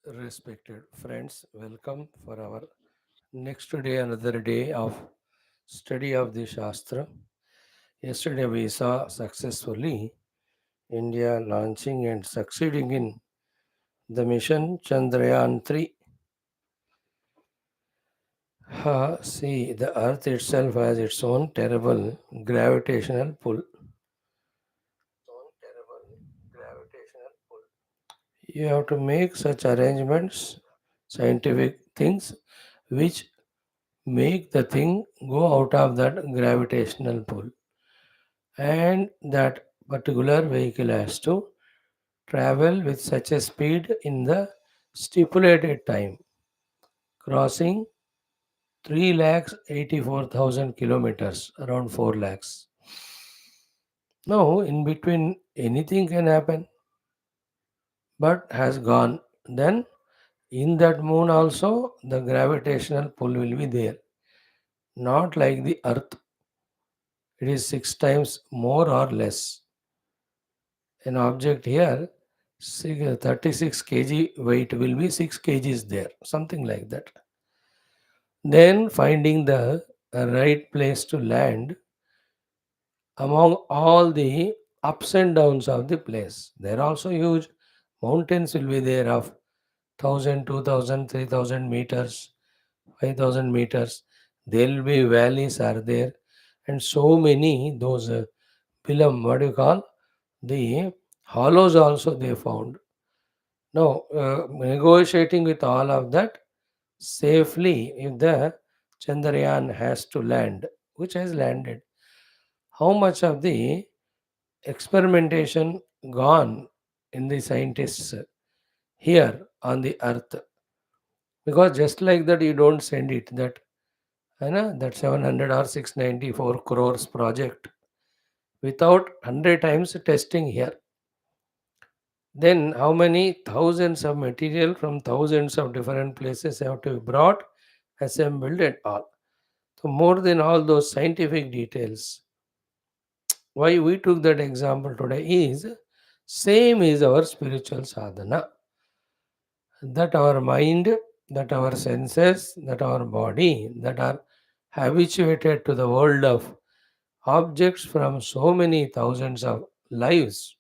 Respected friends, welcome for our next day, another day of study of the Shastra. Yesterday we saw successfully India launching and succeeding in the mission Chandrayaan 3. See, the earth itself has its own terrible gravitational pull. You have to make such arrangements, scientific things, which make the thing go out of that gravitational pull, and that particular vehicle has to travel with such a speed in the stipulated time, crossing 3 lakhs 84,000 kilometers, around 4 lakhs. Now, in between, anything can happen, but has gone. Then, in that moon also, the gravitational pull will be there, not like the earth. It is 6 times more or less. An object here, 36 kg weight will be 6 kgs there, something like that. Then finding the right place to land among all the ups and downs of the place. There are also huge mountains will be there of 1000, 2000, 3000 meters, 5000 meters. There will be valleys are there, and so many those Pilam, what do you call the hollows also they found. Now, negotiating with all of that safely, if the Chandrayaan has to land, which has landed, how much of the experimentation gone in the scientists here on the earth? Because just like that, you don't send it that, that 700 or 694 crores project without 100 times testing here. Then how many thousands of material from thousands of different places have to be brought, assembled and all. So more than all those scientific details, why we took that example today is same is our spiritual sadhana. That our mind, that our senses, that our body, that are habituated to the world of objects from so many thousands of lives,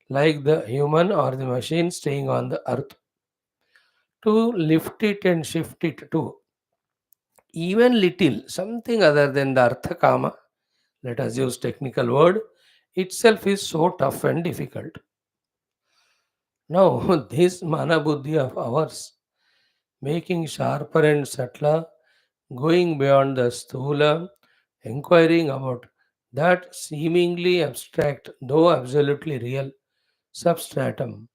like the human or the machine staying on the earth, to lift it and shift it to even little something other than the artha kama, let us use technical word, itself is so tough and difficult. Now this mana buddhi of ours, making sharper and subtler, going beyond the sthula, inquiring about that seemingly abstract though absolutely real substratum,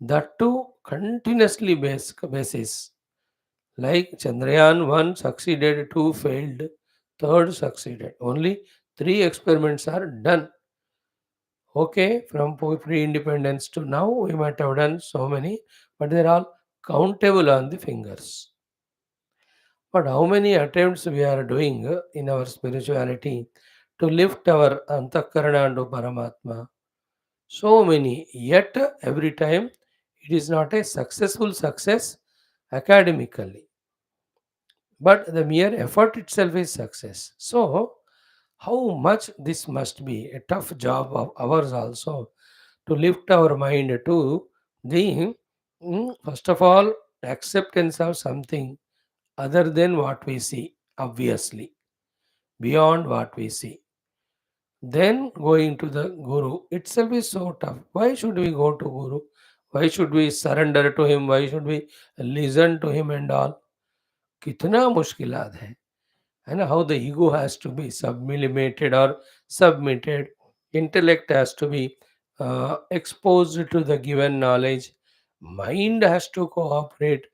that too continuously basis. Like Chandrayaan 1 succeeded, 2 failed, third succeeded. Only 3 experiments are done. Okay, from pre independence to now, we might have done so many, but they're all countable on the fingers. But how many attempts we are doing in our spirituality to lift our antakarana to Paramatma? So many. Yet, every time, it is not a successful success academically, but the mere effort itself is success. So, how much this must be a tough job of ours also to lift our mind to the first of all acceptance of something other than what we see, obviously, beyond what we see. Then going to the Guru itself is so tough. Why should we go to Guru? Why should we surrender to him? Why should we listen to him and all? कितना मुश्किलात है ना? How the ego has to be sublimated or submitted, intellect has to be exposed to the given knowledge, mind has to cooperate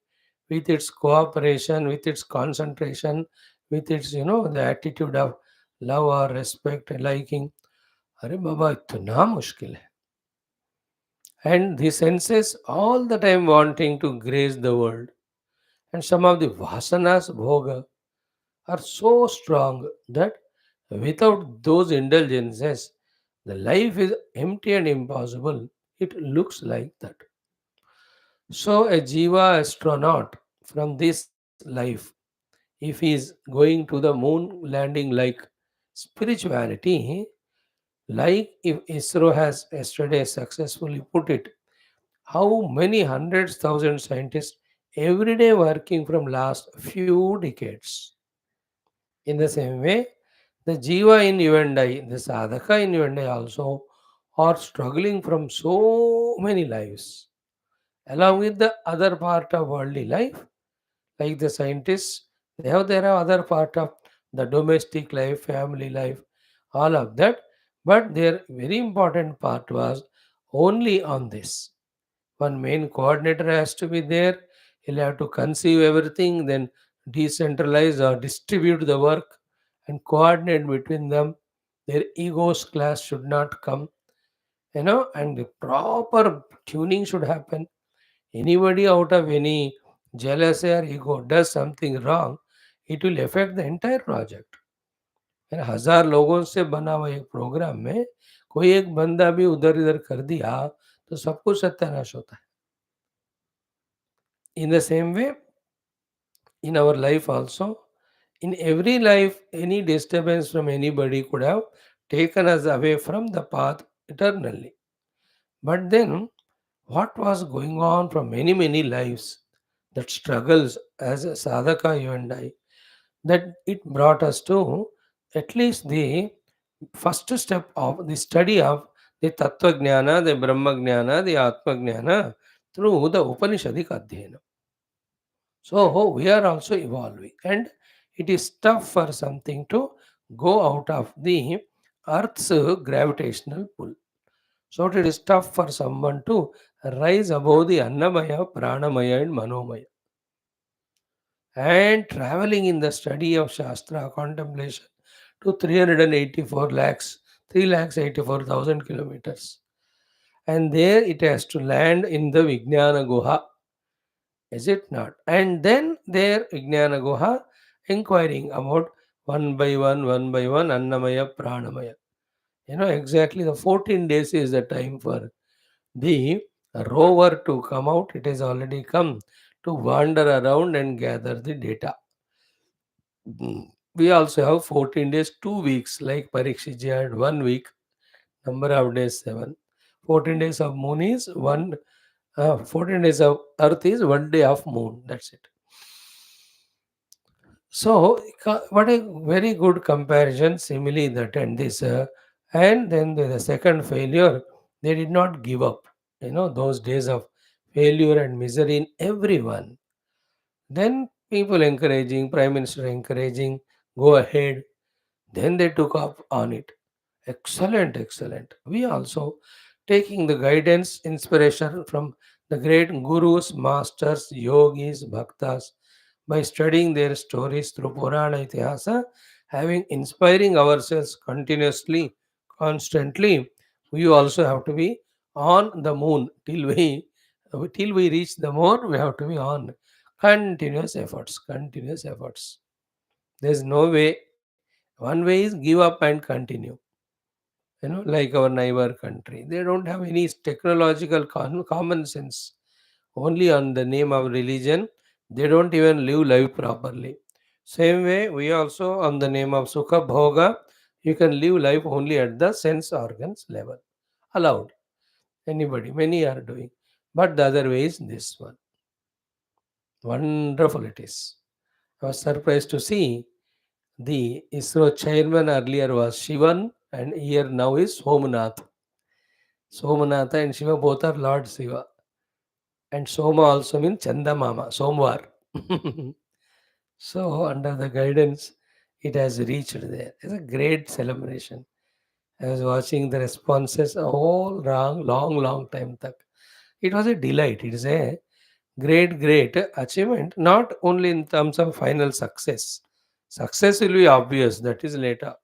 with its cooperation, with its concentration, with its the attitude of love or respect, liking. अरे बाबा इतना मुश्किल है. And the senses all the time wanting to grace the world, and some of the vasanas bhoga are so strong that without those indulgences, the life is empty and impossible. It looks like that. So, a Jiva astronaut from this life, if he is going to the moon landing like spirituality, like if ISRO has yesterday successfully put it, how many hundreds thousand scientists every day working from last few decades. In the same way, the Jiva in you and I, the Sadhaka in you and I also are struggling from so many lives. Along with the other part of worldly life, like the scientists, their other part of the domestic life, family life, all of that. But their very important part was only on this. One main coordinator has to be there. He'll have to conceive everything, then decentralize or distribute the work and coordinate between them. Their egos clash should not come, and the proper tuning should happen. Anybody out of any jealousy or ego does something wrong, it will affect the entire project. 1000 लोगों से बना हुआ एक programme में कोई एक बंदा भी उधर इधर कर दिया तो सब कुछ सत्यानाश होता है. In the same way, in our life also, in every life, any disturbance from anybody could have taken us away from the path eternally. But then, what was going on for many, many lives, that struggles as a sadhaka, you and I, that it brought us to at least the first step of the study of the Tattva Jnana, the Brahma Jnana, the Atma Jnana through the Upanishadic Adhyayana. So we are also evolving, and it is tough for something to go out of the Earth's gravitational pull. So it is tough for someone to rise above the Annamaya, Pranamaya, and Manomaya. And traveling in the study of Shastra contemplation to 384 lakhs, 3 lakhs 84,000 kilometers. And there it has to land in the Vijnana Guha, is it not? And then there Vijnana Guha inquiring about one by one, Annamaya, Pranamaya. Exactly the 14 days is the time for the rover to come out. It has already come to wander around and gather the data. We also have 14 days, 2 weeks, like Parikshiji had 1 week, number of days 7. 14 days of moon is 14 days of earth is 1 day of moon. That's it. So, what a very good comparison, simile that and this. And then the second failure, they did not give up. Those days of failure and misery in everyone. Then people encouraging, Prime Minister encouraging, go ahead. Then they took up on it. Excellent, excellent. We also taking the guidance, inspiration from the great gurus, masters, yogis, bhaktas by studying their stories through Purana Itihasa, having inspiring ourselves continuously, constantly. We also have to be on the moon till we reach the moon. We have to be on continuous efforts, continuous efforts. There's no way. One way is give up and continue, like our neighbor country. They don't have any technological common sense. Only on the name of religion, they don't even live life properly. Same way, we also, on the name of Sukha Bhoga, you can live life only at the sense organs level. Allowed. Anybody, many are doing. But the other way is this one. Wonderful it is. I was surprised to see the ISRO chairman earlier was Shivan, and here now is Somnath. Somanatha and Shiva both are Lord Shiva. And Soma also means Chandamama, Somvar. So, under the guidance, it has reached there. It's a great celebration. I was watching the responses a whole long time. Tak. It was a delight. It is a great achievement, not only in terms of final success. Success will be obvious, that is later.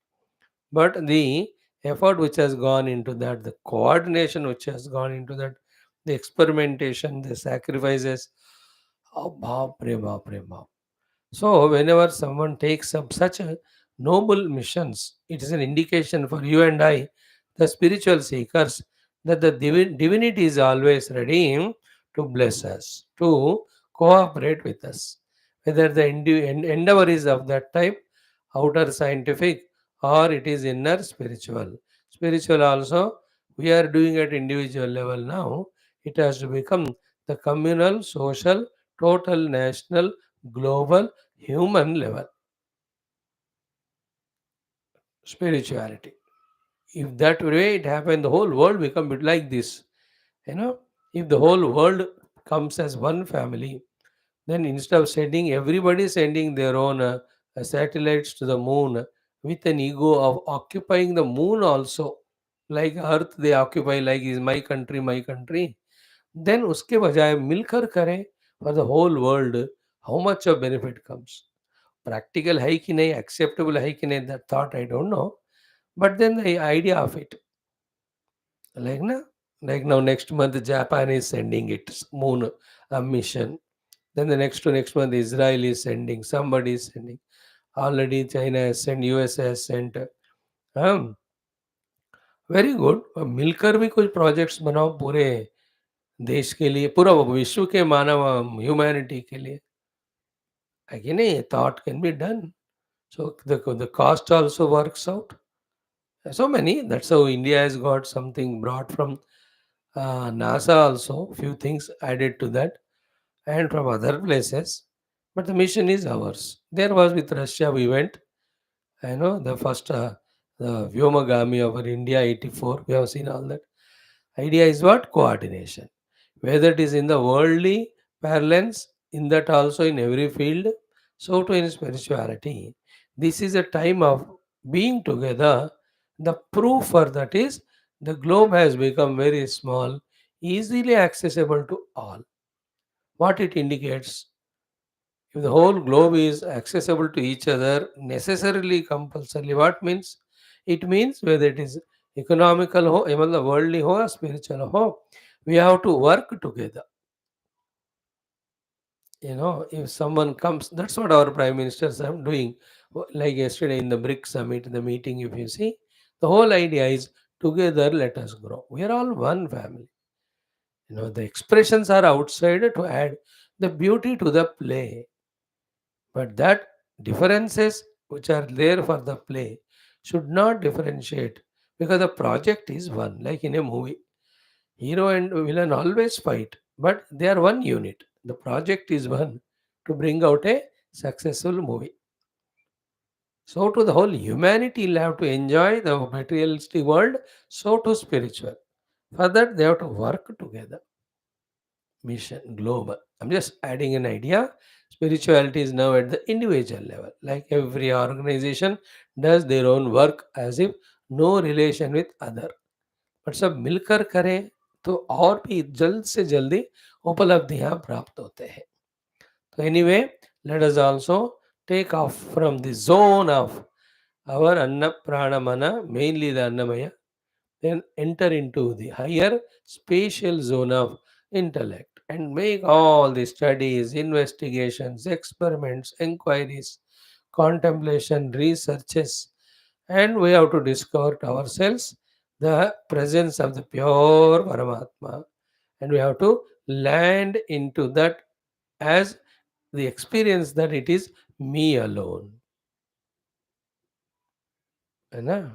But the effort which has gone into that, the coordination which has gone into that, the experimentation, the sacrifices, oh, baap re baap. So whenever someone takes up such a noble missions, it is an indication for you and I, the spiritual seekers, that the divinity is always ready to bless us, to cooperate with us. Whether the endeavor is of that type, outer scientific, or it is inner spiritual. Spiritual also, we are doing at individual level now. It has to become the communal, social, total, national, global, human level spirituality. If that way it happens, the whole world become bit like this. You know, if the whole world comes as one family, then instead of sending everybody sending their own satellites to the moon with an ego of occupying the moon also, like Earth they occupy like is my country. Then उसके बजाय मिलकर करें for the whole world, how much of benefit comes? Practical है कि नहीं, acceptable है कि नहीं, that thought I don't know. But then the idea of it, like na, like now next month Japan is sending its moon mission. Then the next to next month Israel is sending, somebody is sending. Already China has sent, US has sent. um, very good. मिलकर भी कुछ projects बनाओ पूरे देश के लिए, पूरा विश्व के मानव ह्यूमैनिटी के लिए. Again, a thought can be done. So the cost also works out. So many. That's how India has got something brought from NASA also. Few things added to that, and from other places. But the mission is ours. There was with Russia. We went. I know the first the Vyomagami over India 84. We have seen all that. Idea is what? Coordination. Whether it is in the worldly parlance, in that also in every field, so too in spirituality. This is a time of being together. The proof for that is the globe has become very small, easily accessible to all. What it indicates, if the whole globe is accessible to each other, necessarily, compulsorily, what means? It means whether it is economical ho, even the worldly ho, or spiritual ho, we have to work together. If someone comes, that's what our prime ministers are doing. Like yesterday in the BRIC summit, the meeting, if you see, the whole idea is together let us grow. We are all one family. The expressions are outside to add the beauty to the play. But that differences which are there for the play should not differentiate, because the project is one. Like in a movie, hero and villain always fight, but they are one unit. The project is one, to bring out a successful movie. So to the whole humanity will have to enjoy the materialistic world, so to spiritual. For that they have to work together. Mission global. I'm just adding an idea. Spirituality is now at the individual level. Like every organization does their own work as if no relation with other. But सब मिलकर करें तो और भी जल्द से जल्दी उपलब्धियां प्राप्त होते हैं. तो anyway, let us also take off from the zone of our anna prana mana, mainly the annamaya, then enter into the higher spatial zone of intellect and make all the studies, investigations, experiments, inquiries, contemplation, researches, and we have to discover to ourselves the presence of the pure Paramatma, and we have to land into that as the experience that it is me alone. है ना?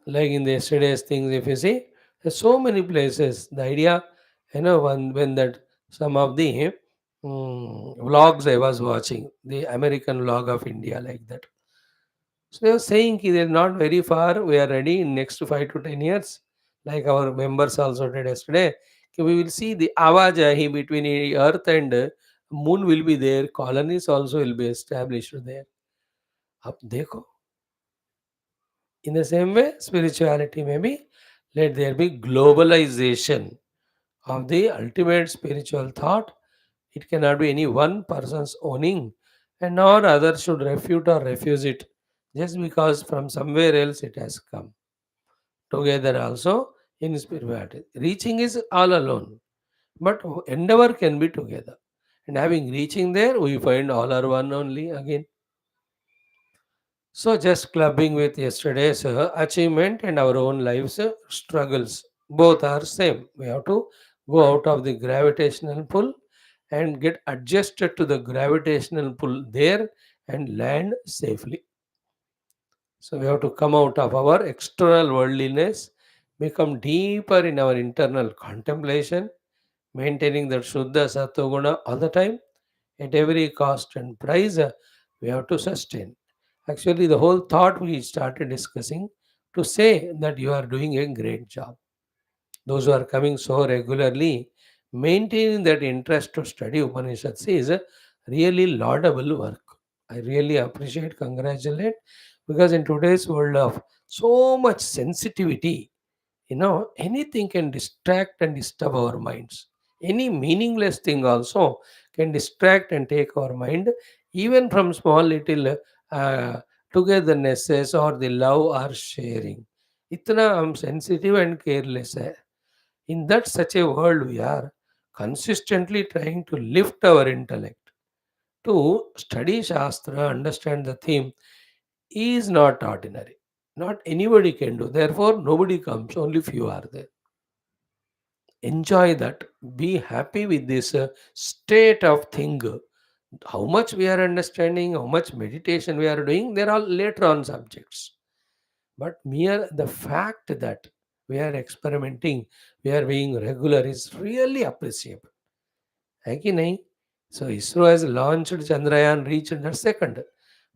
Like in the yesterday's things, if you see, there's so many places. The idea, when that some of the vlogs I was watching, the American vlog of India, like that. So they were saying ki they're not very far. We are ready in next 5 to 10 years. Like our members also did yesterday. Ki we will see the awajahi between the Earth and Moon will be there. Colonies also will be established there. अब देखो, in the same way, spirituality maybe let there be globalization of the ultimate spiritual thought. It cannot be any one person's owning, and nor others should refute or refuse it just because from somewhere else it has come. Together also in spirituality. Reaching is all alone, but endeavor can be together. And having reaching there, we find all are one only again. So just clubbing with yesterday's achievement and our own lives struggles, both are same. We have to go out of the gravitational pull and get adjusted to the gravitational pull there and land safely. So we have to come out of our external worldliness, become deeper in our internal contemplation, maintaining that Shuddha Sattva Guna all the time at every cost and price. We have to sustain. Actually, the whole thought we started discussing to say that you are doing a great job. Those who are coming so regularly, maintaining that interest to study Upanishads is a really laudable work. I really appreciate, congratulate, because in today's world of so much sensitivity, anything can distract and disturb our minds. Any meaningless thing also can distract and take our mind, even from small little uh, togethernesses or the love or sharing. Itna हम sensitive and careless hai. In that such a world we are consistently trying to lift our intellect to study Shastra, understand the theme is not ordinary. Not anybody can do. Therefore, nobody comes. Only few are there. Enjoy that. Be happy with this state of thing. How much we are understanding, how much meditation we are doing, they're all later on subjects. But mere the fact that we are experimenting, we are being regular is really appreciable. है कि नहीं? So ISRO has launched Chandrayaan, reached the second.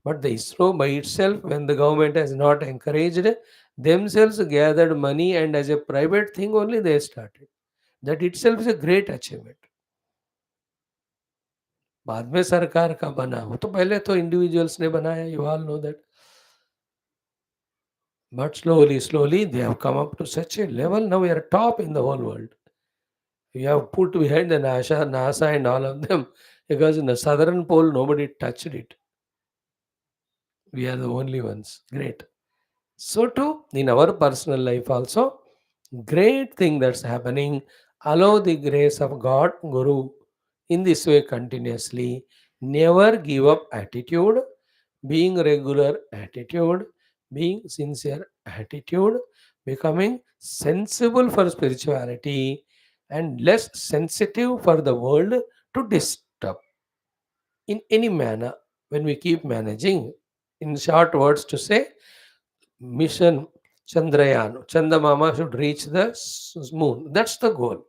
But the ISRO by itself, when the government has not encouraged, themselves gathered money and as a private thing only they started. That itself is a great achievement. बाद में सरकार का बना, वो तो पहले तो individuals ने बनाया, you all know that. But slowly, slowly they have come up to such a level. Now we are top in the whole world. We have put behind the NASA and all of them because in the southern pole nobody touched it. We are the only ones. Great. So too in our personal life also, great thing that's happening. Allow the grace of God, Guru, in this way continuously. Never give up attitude, being regular attitude, being sincere attitude, becoming sensible for spirituality and less sensitive for the world to disturb in any manner when we keep managing. In short words, to say, mission Chandrayaan, Chandamama should reach the moon. That's the goal,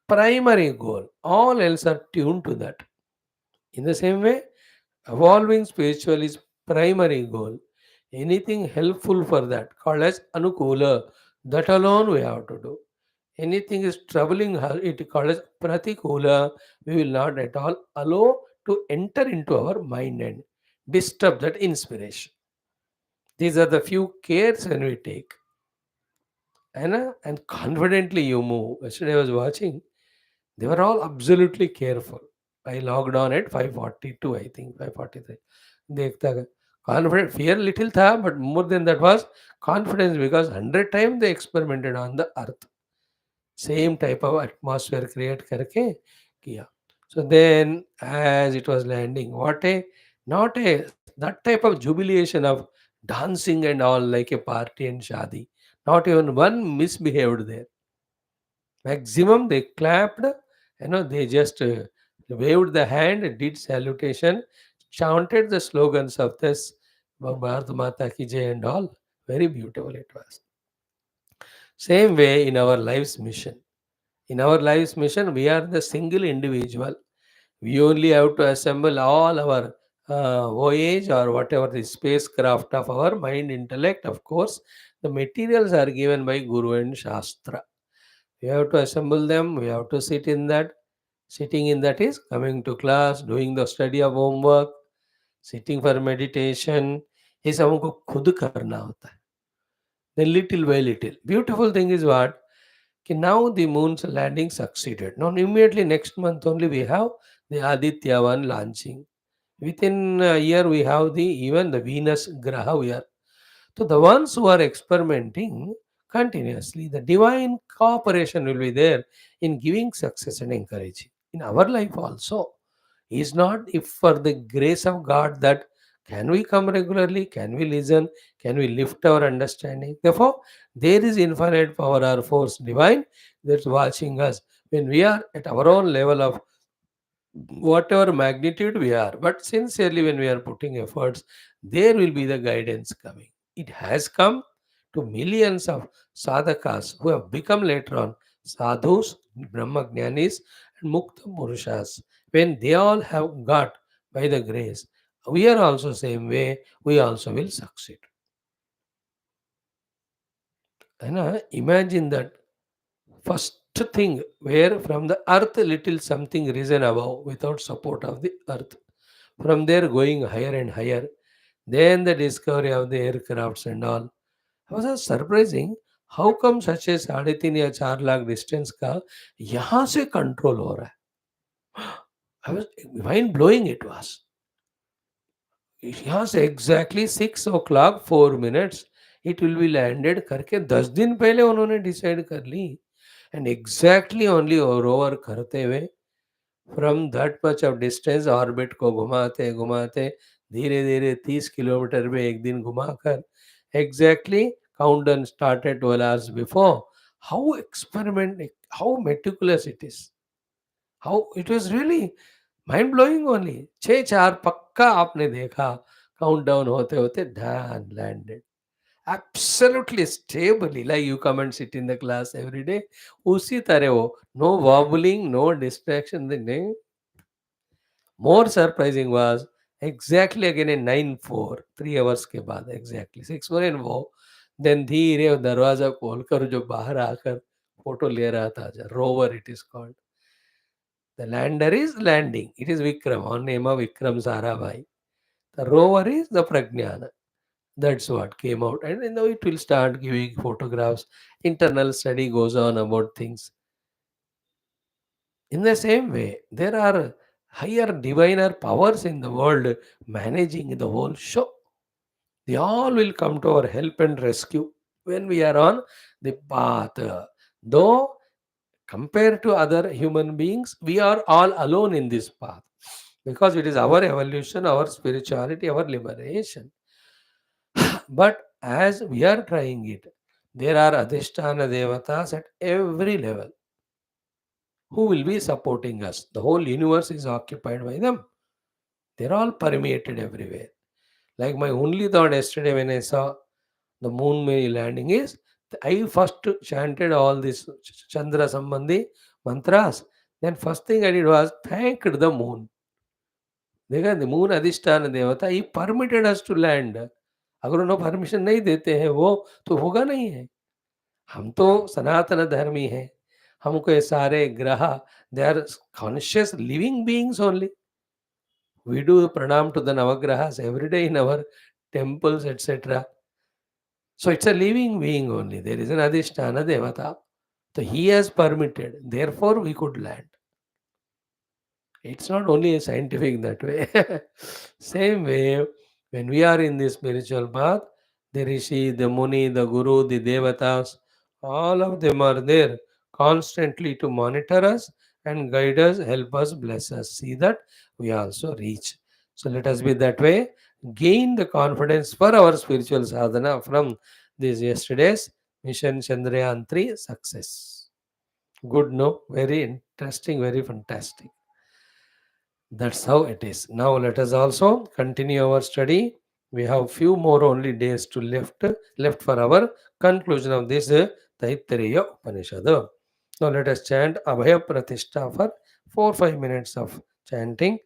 primary goal. All else are tuned to that. In the same way, evolving spiritual is primary goal. Anything helpful for that, called as Anukula, that alone we have to do. Anything is troubling her, it called as Pratikula, we will not at all allow to enter into our mind and disturb that inspiration. These are the few cares when we take. And confidently you move. Yesterday I was watching, they were all absolutely careful. I logged on at 5:42, I think, 5:43. देखता गया. Confident, fear little था, but more than that was confidence because 100 times they experimented on the earth. Same type of atmosphere create करके किया. So then, as it was landing, what a not a that type of jubilation of dancing and all like a party and shadi. Not even one misbehaved there. Maximum they clapped, they just waved the hand, did salutation, chanted the slogans of this Bharat Mata Ki Jai and all. Very beautiful it was. Same way in our life's mission. In our life's mission, we are the single individual. We only have to assemble all our voyage or whatever the spacecraft of our mind, intellect. Of course, the materials are given by Guru and Shastra. We have to assemble them. We have to sit in that. Sitting in that is coming to class, doing the study of homework, sitting for meditation. ये सब हमको खुद करना होता है. Then little by little. Beautiful thing is what? Okay, now the moon's landing succeeded. Now immediately next month only we have the Aditya one launching. Within a year we have the even the Venus Graha we are. So the ones who are experimenting continuously, the divine cooperation will be there in giving success and encouraging. In our life also, is not if for the grace of God that can we come regularly, can we listen, can we lift our understanding. Therefore, there is infinite power or force divine that's watching us when we are at our own level of whatever magnitude we are, but sincerely when we are putting efforts, there will be the guidance coming. It has come to millions of sadhakas who have become later on sadhus, brahmagnanis, and mukta purushas. When they all have got by the grace, we are also same way, we also will succeed. And imagine that first thing where from the earth little something risen above without support of the earth. From there going higher and higher. Then the discovery of the aircrafts and all. I was just surprising how come such a 3.5 या 4 lakh distance का यहाँ से control हो रहा है. I was mind blowing it was. यहाँ से exactly 6 o'clock 4 minutes it will be landed करके 10 दिन पहले उन्होंने डिसाइड कर ली. एंड एग्जैक्टली ओनली रोवर करते हुए from that much of distance orbit को घुमाते घुमाते धीरे धीरे 30 किलोमीटर में एक दिन घुमाकर exactly countdown started 12 hours before. How experiment, how meticulous it is, how it was really mind blowing only. 6-4 पक्का आपने देखा काउंटडाउन होते होते done landed absolutely stably like you come and sit in the class every day. उसी तरह वो no wobbling no distraction. More surprising was exactly again in 9-4 3 hours के बाद एग्जैक्टली 6-4 एंड वो देन धीरे दरवाजा खोलकर जो बाहर आकर फोटो ले रहा था rover it is called. The lander is landing. It is Vikram, on name of Vikram Sarabhai. The rover is the Pragnana. That's what came out. And you know, it will start giving photographs. Internal study goes on about things. In the same way, there are higher diviner powers in the world managing the whole show. They all will come to our help and rescue when we are on the path. Though compared to other human beings, we are all alone in this path because it is our evolution, our spirituality, our liberation. But as we are trying it, there are Adhisthana Devatas at every level who will be supporting us. The whole universe is occupied by them. They're all permeated everywhere. Like my only thought yesterday when I saw the moon landing is, I first chanted all these Chandra Sambandhi mantras. Then first thing I did was thanked the moon. देखा the moon अधिष्ठान देवता he permitted us to land. अगर उन्होंने permission नहीं देते हैं वो तो होगा नहीं है. हम तो सनातन धर्मी हैं. हमको ये सारे ग्रह they are conscious living beings only. We do pranam to the navagrahas every day in our temples, etc. So it's a living being only. There is an Adhisthana Devata. So he has permitted. Therefore, we could land. It's not only a scientific that way. Same way, when we are in this spiritual path, the Rishi, the Muni, the Guru, the Devatas, all of them are there constantly to monitor us and guide us, help us, bless us. See that we also reach. So let us be that way. Gain the confidence for our spiritual sadhana from this yesterday's Mission Chandrayaan 3 success. Good, no? Very interesting, very fantastic. That's how it is. Now let us also continue our study. We have few more only days to left for our conclusion of this Taittiriya Upanishad. Now let us chant Abhaya Pratishtha for 4-5 minutes of chanting.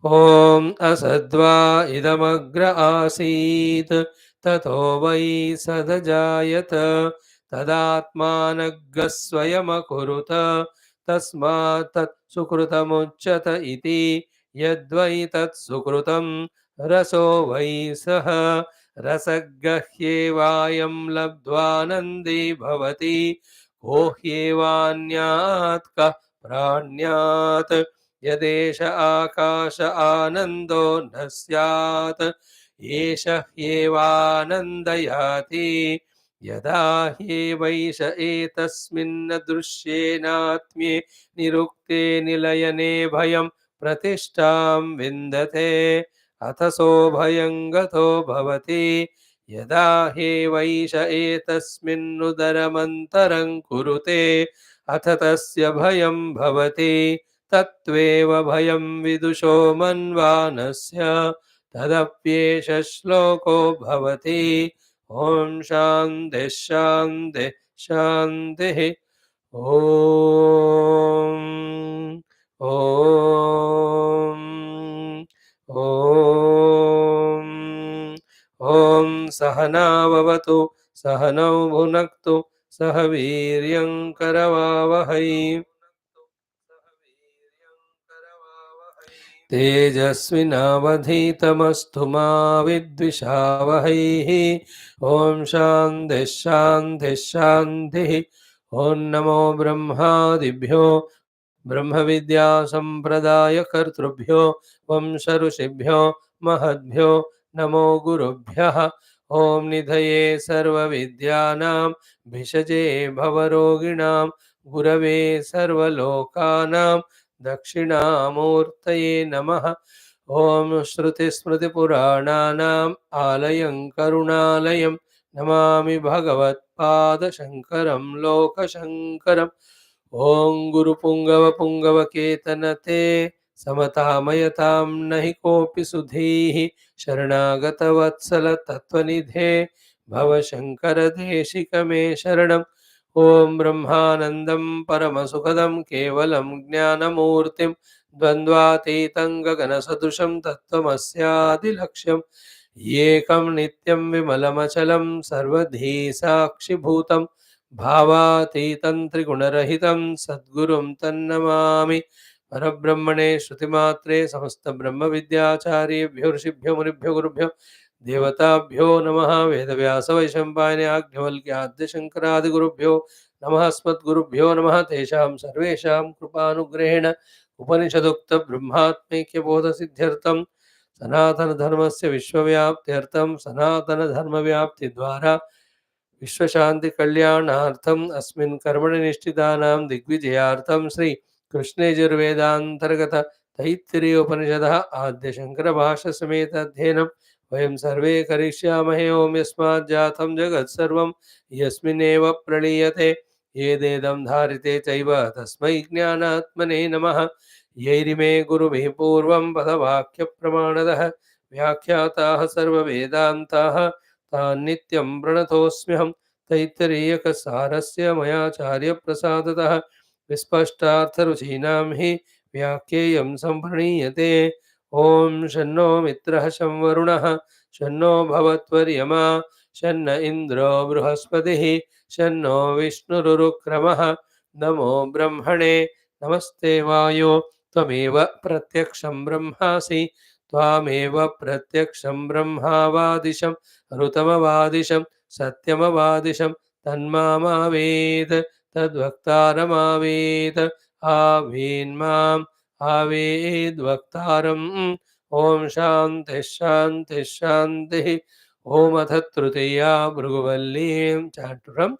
Om Asadva Idamagra Asit Tato Vai Sadajayata Tadatmanaggasvayama Kuruta Tasmat Tat Sukrutamucchata Iti यद्वै तत्सुकृतं रसो वै सः रसगह्येवायं लब्ध्वानन्दे भवति को ह्येवान्यात् कः प्राण्यात् यदेष आकाश आनन्दो न स्यात् एष ह्येवानन्दयाति यदा ह्येवैष एतस्मिन् दृश्येनात्म्ये निरुक्ते निलयने भयं प्रतिष्ठां विन्दते अथसो भयं गतो भवति यदा ह्येवैष एतस्मिन्नुदरमन्तरं कुरुते अथ तस्य भयं भवति तत्त्वेव भयं विदुषो मन्वानस्य तदप्येष श्लोको भवति ॐ शान्तिः शान्तिः शान्तिः ॐ ॐ ॐ ॐ सहनाववतु सहनौ भुनक्तु सह वीर्यं करवावहै तेजस्विनावधीतमस्तु मा विद्विषावहैः ॐ शान्तिः शान्तिः शान्तिः ॐ नमो ब्रह्मादिभ्यो ब्रह्मविद्यासम्प्रदायकर्तृभ्यो वंशऋषिभ्यो महद्भ्यो नमो गुरुभ्यः ॐ निधये सर्वविद्यानां भिषजे भवरोगिणां गुरवे सर्वलोकानां दक्षिणामूर्तये नमः ॐ श्रुतिस्मृतिपुराणानाम् आलयं करुणालयं नमामि भगवत्पादशङ्करं लोकशङ्करम् ॐ गुरुपुङ्गवपुङ्गवकेतनते समतामयतां नहि कोऽपि सुधीः शरणागतवत्सल तत्त्वनिधे भवशङ्करदेशिकमे शरणम् ॐ ब्रह्मानन्दं परमसुखदं केवलं ज्ञानमूर्तिं द्वन्द्वातीतं गगनसदृशं तत्त्वमस्यादिलक्ष्यम् एकं नित्यं विमलमचलं सर्वधी साक्षिभूतं भावातीतं त्रिगुणरहितं सद्गुरुं तन्नमामि परब्रह्मणे श्रुतिमात्रे समस्तब्रह्मविद्याचार्येभ्यो ऋषिभ्यो मुनिभ्यो गुरुभ्यो देवताभ्यो नमः वेदव्यासवैशम्पायने आज्ञवल्क्याद्यशङ्करादिगुरुभ्यो नमः अस्मद्गुरुभ्यो नमः तेषां सर्वेषां कृपानुग्रहेण उपनिषदुक्तब्रह्मात्मैक्यबोधसिद्ध्यर्थं सनातनधर्मस्य विश्वव्याप्त्यर्थं सनातनधर्मव्याप्तिद्वारा विश्वशान्तिकल्याणार्थम् अस्मिन् कर्मणि निष्ठितानां दिग्विजयार्थं श्री कृष्णयजुर्वेदान्तर्गत तैत्तिरीयोपनिषदः आद्यशङ्करभाष्यसमेत अध्ययनं वयं सर्वे करिष्यामहे ॐ यस्मात् जातं जगत् सर्वं यस्मिन्नेव प्रणीयते येदेदं धारिते चैव तस्मै ज्ञानात्मने नमः यैरिमे गुरुभिः पूर्वं पदवाक्यप्रमाणतः व्याख्याताः सर्ववेदान्ताः तान् नित्यं प्रणतोऽस्म्यहं तैत्तिरीयकसारस्य मयाचार्यप्रसादतः विस्पष्टार्थरुचीनां हि व्याख्येयं सम्प्रणीयते ॐ शन्नो मित्रः शं वरुणः शन्नो भवत्वर्यमा शन्न इन्द्रो बृहस्पतिः शन्नो विष्णुरुक्रमः नमो ब्रह्मणे नमस्ते वायो त्वमेव प्रत्यक्षं ब्रह्मासि त्वामेव प्रत्यक्षं ब्रह्मावादिशं ऋतमवादिशं सत्यमवादिशं तन्मामावेद तद्वक्तारमावेद आवेन्माम् आवेद्वक्तारम् ॐ शान्तिः शान्तिः शान्तिः ॐ अथ तृतीया भृगुवल्लीं चाटुरम्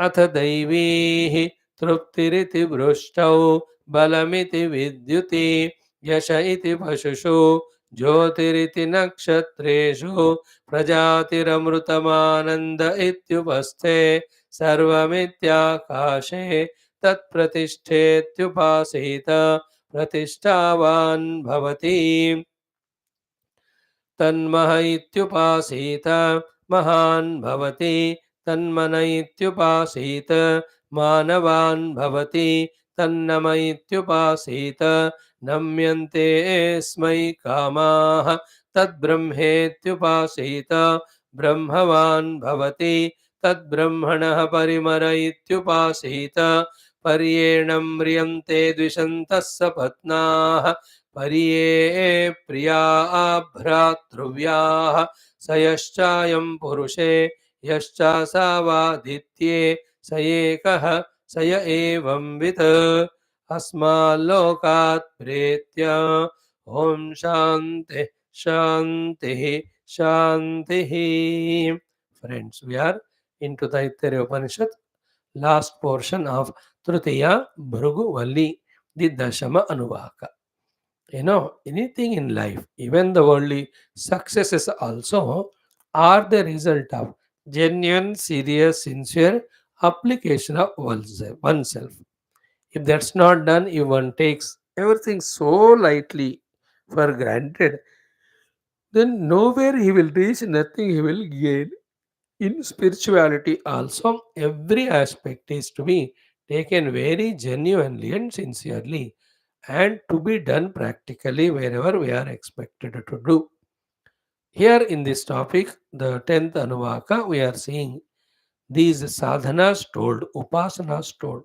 अथ दैवीः तृप्तिरिति वृष्टौ बलमिति विद्युति यश इति पशुषु ज्योतिरिति नक्षत्रेषु प्रजातिरमृतमानन्द इत्युपस्थे सर्वमित्याकाशे तत्प्रतिष्ठेत्युपासीत प्रतिष्ठावान् भवति तन्मह इत्युपासीत महान् भवति तन्मन इत्युपासीत मानवान् भवति तन्नम इत्युपासीत नम्यन्ते स्मै कामाः तद्ब्रह्मेत्युपासीत ब्रह्मवान् भवति तद्ब्रह्मणः परिमर इत्युपासीत पर्येणं म्रियन्ते द्विषन्तः सपत्नाः पर्ये प्रिया भ्रातृव्याः स यश्चायं पुरुषे यश्चासावादित्ये स एकः स य एवंवित् अस्माल्लोकात् प्रेत्य ॐ शान्तिः शान्तिः शान्तिः. Friends, we are into the Taittiriya Upanishad, last portion of Tritiya Bhrugu Valli, the Dashama Anuvaka. You know, anything in life, even the worldly successes also are the result of genuine, serious, sincere application of oneself. If that's not done, if one takes everything so lightly for granted, then nowhere he will reach, nothing he will gain. In spirituality, also, every aspect is to be taken very genuinely and sincerely and to be done practically wherever we are expected to do. Here in this topic, the 10th Anuvaka, we are seeing these sadhanas told, upasanas told.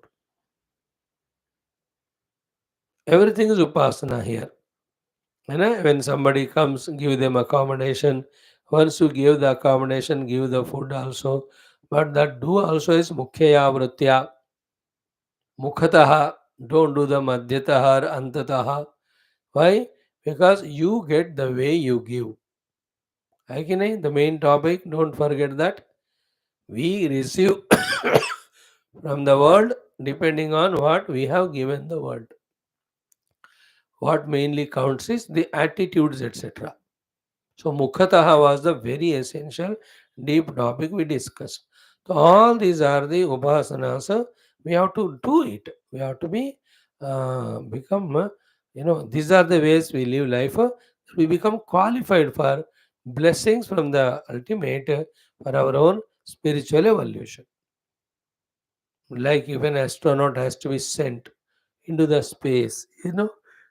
Everything is upasana here. When somebody comes, give them accommodation. Once you give the accommodation, give the food also. But that do also is mukhyaya vritya. Mukhatah. Don't do the madhyatah or antatah. Why? Because you get the way you give. Again, the main topic, don't forget that. We receive from the world depending on what we have given the world. What mainly counts is the attitudes, etc. So Mukhataha was the very essential deep topic we discussed. So all these are the upasanas. We have to do it. We have to be become. These are the ways we live life. We become qualified for blessings from the ultimate for our own spiritual evolution. Like if an astronaut has to be sent into the space,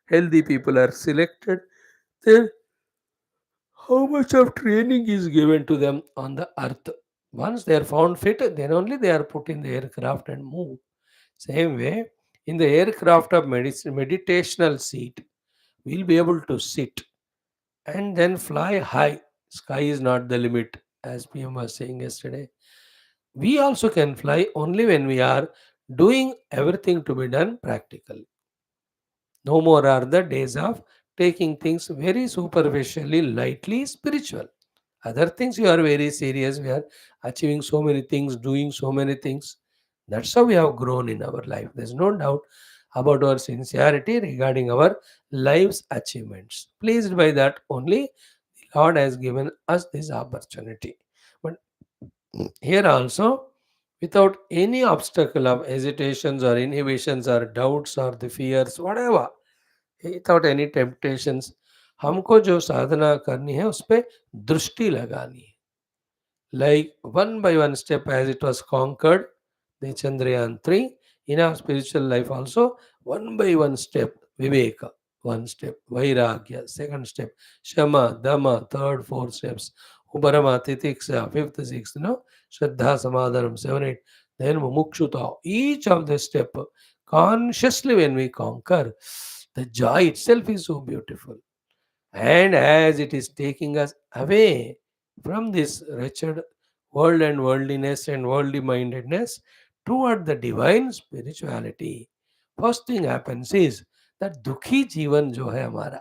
healthy people are selected. Then how much of training is given to them on the earth? Once they are found fit, then only they are put in the aircraft and move. Same way, in the aircraft of meditational seat, we'll be able to sit and then fly high. Sky is not the limit, as PM was saying yesterday. We also can fly only when we are doing everything to be done practically. No more are the days of taking things very superficially, lightly, spiritual. Other things you are very serious. We are achieving so many things, doing so many things. That's how we have grown in our life. There's no doubt about our sincerity regarding our life's achievements. Pleased by that only, the Lord has given us this opportunity. But here also, without any obstacle of hesitations or inhibitions or doubts or the fears, whatever, without any temptations, हमको जो साधना करनी है उस पे दृष्टि लगानी है. Like one by one step, as it was conquered, the Chandrayaan 3, in our spiritual life also, one by one step, Viveka, one step, Vairagya, second step, Shama, Dhamma, third, fourth steps, Uparama, Titiksha, fifth, sixth, Shraddha, Samadhanam, 7, 8, then Mumukshuta, each of the step, consciously when we conquer, the joy itself is so beautiful. And as it is taking us away from this wretched world and worldliness and worldly mindedness toward the divine spirituality, first thing happens is that dukhi jivan jo hai hamara,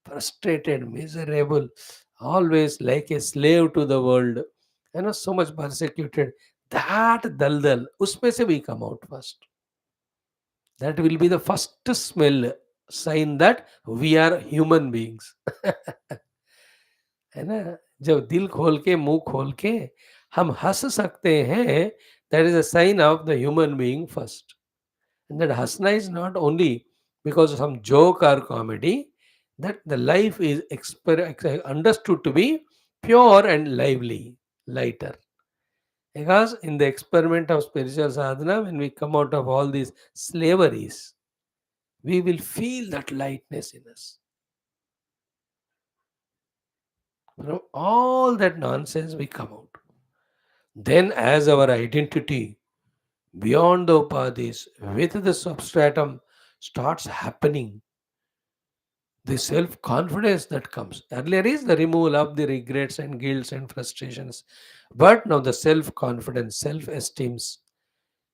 frustrated, miserable, always like a slave to the world, so much persecuted, that daldal, usme se we come out first. That will be the first smell sign that we are human beings. है ना? जब दिल खोल के मुंह खोल के हम हंस सकते हैं, that is a sign of the human being first. And that hasna is not only because of some joke or comedy, that the life is understood to be pure and lively, lighter. Because in the experiment of spiritual sadhana, when we come out of all these slaveries, we will feel that lightness in us. From all that nonsense, we come out. Then, as our identity beyond the upadhis, with the substratum starts happening, the self confidence that comes. Earlier is the removal of the regrets and guilts and frustrations, but now the self confidence, self esteems.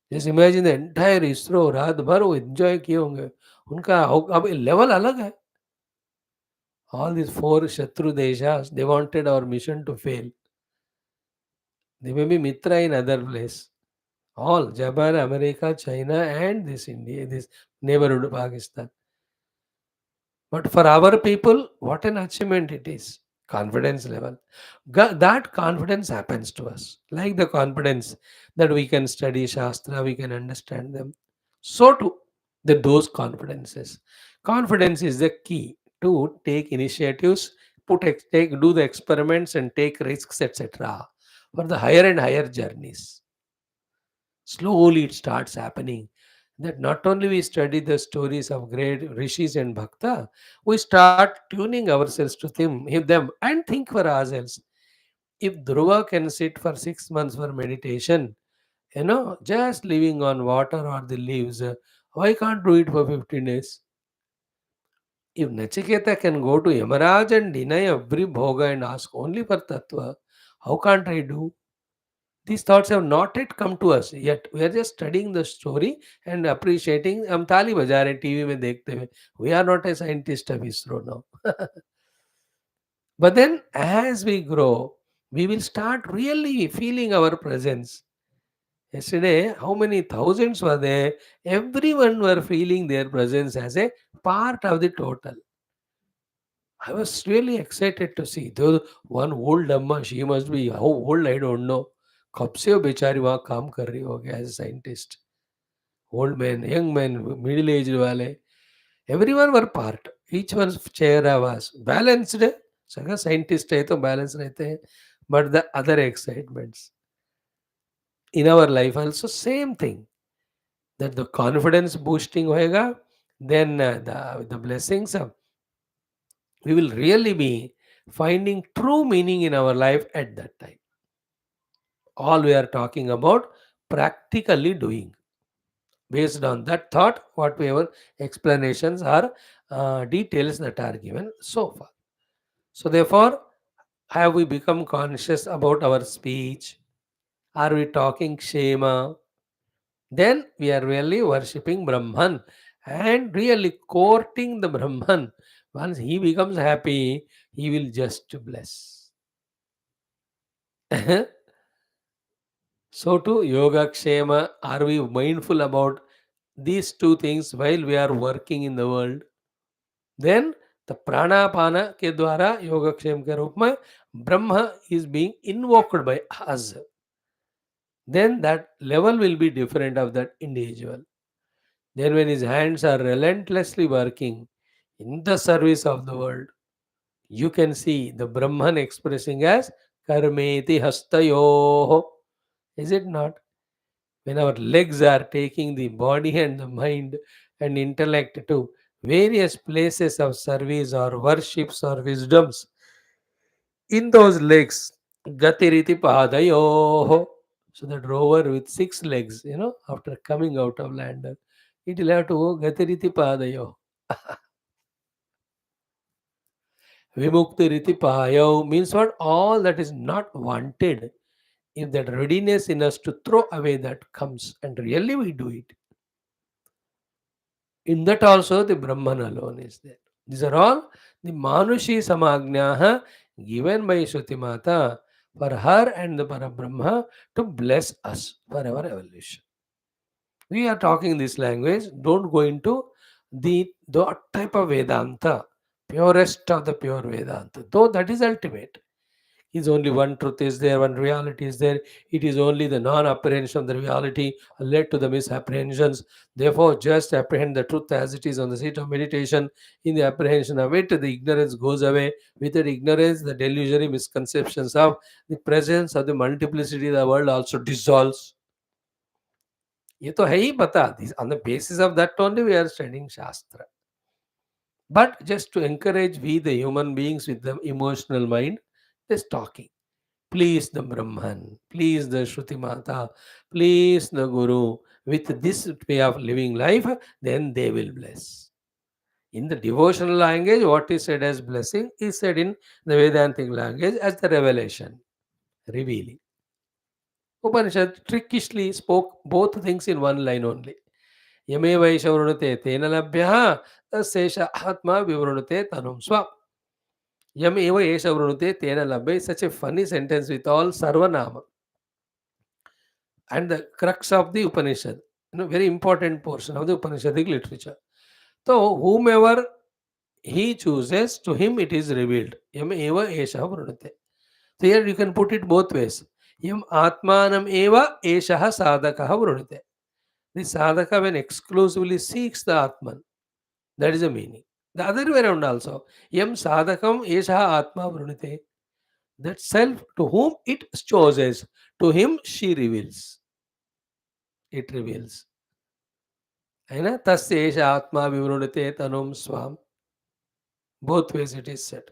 Just imagine the entire ISRO रात भर वो enjoy किए होंगे. उनका अब level अलग है. All these four Shatru Deshas, they wanted our mission to fail. They may be Mitra in other place. All Japan, America, China, and this India, this neighborhood of Pakistan. But for our people, what an achievement it is. confidence level. That confidence happens to us, like the confidence that we can study Shastra, we can understand them. So too, those confidences. Confidence is the key to take initiatives, do the experiments, and take risks, etc. For the higher and higher journeys. Slowly it starts happening that not only we study the stories of great rishis and bhakta, we start tuning ourselves to them and think for ourselves. If Dhruva can sit for 6 months for meditation, just living on water or the leaves, why can't do it for 15 days? If Nachiketa can go to Yamaraj and deny every bhoga and ask only for tattva, how can't I do? These thoughts have not yet come to us yet. We are just studying the story and appreciating. हम ताली बजा रहे TV में देखते हुए. We are not a scientist of ISRO now. But then as we grow, we will start really feeling our presence. Yesterday, how many thousands were there? Everyone were feeling their presence as a part of the total. I was really excited to see. There was one old Amma, she must be how old I don't know. कब से वो बेचारी वहाँ काम कर रही होगी as a scientist. Old men, young men, middle aged वाले, everyone were part. Each one's chair was balanced. सगा साइंटिस्ट है तो बैलेंस रहते हैं. But the other excitements in our life also same thing. That the confidence boosting होएगा, then the blessings we will really be finding true meaning in our life at that time. All we are talking about practically doing. Based on that thought, whatever explanations or details that are given so far. So, therefore, have we become conscious about our speech? Are we talking Shema? Then we are really worshipping Brahman and really courting the Brahman. Once he becomes happy, he will just bless. So too, yoga kshema, are we mindful about these two things while we are working in the world? Then the pranapana के द्वारा योगक्षेम के रूप में ब्रह्म is being invoked by us. Then that level will be different of that individual. Then when his hands are relentlessly working in the service of the world, you can see the Brahman expressing as karmeti hastayoho. Is it not? When our legs are taking the body and the mind and intellect to various places of service or worships or wisdoms, in those legs, gatiriti padayoho. So that rover with 6 legs, after coming out of land, it will have to go gatiriti padayo. Vimukti riti payo means what? All that is not wanted. If that readiness in us to throw away that comes, and really we do it. In that also the Brahman alone is there. These are all the Manushi Samagnaha given by Shruti Mata for her and the Parabrahma to bless us for our evolution. We are talking this language, don't go into the type of Vedanta, purest of the pure Vedanta, though that is ultimate. Is only one truth is there, one reality is there. It is only the non-apprehension of the reality led to the misapprehensions. Therefore, just apprehend the truth as it is on the seat of meditation. In the apprehension of it, the ignorance goes away. With that ignorance, the delusionary misconceptions of the presence of the multiplicity of the world also dissolves. ये तो है ही पता. On the basis of that only we are studying Shastra. But just to encourage we the human beings with the emotional mind, just talking. Please the Brahman, please the Shruti Mata, please the Guru. With this way of living life, then they will bless. In the devotional language, what is said as blessing is said in the Vedantic language as the revelation, revealing. Upanishad trickishly spoke both things in one line only. Yame Vaisha Vrunate Tena Labhyaha Tasesha Atma Vivrunate Tanum Swam. Yam eva esha vrunute tena labhe. Such a funny sentence with all sarvanama. And the crux of the Upanishad, very important portion of the Upanishadic literature. So, whomever he chooses, to him it is revealed. Yam eva esha vrunate. So here you can put it both ways. Yam atmanam eva esha sadhaka vrunate. The sadhaka when exclusively seeks the Atman, that is the meaning. The other way around also. Yam sadhakam esha atma vrunate. That self to whom it chooses, to him she reveals. It reveals. है तस्य एष आत्मा विवृणते तनुम स्वाम. Both ways it is said.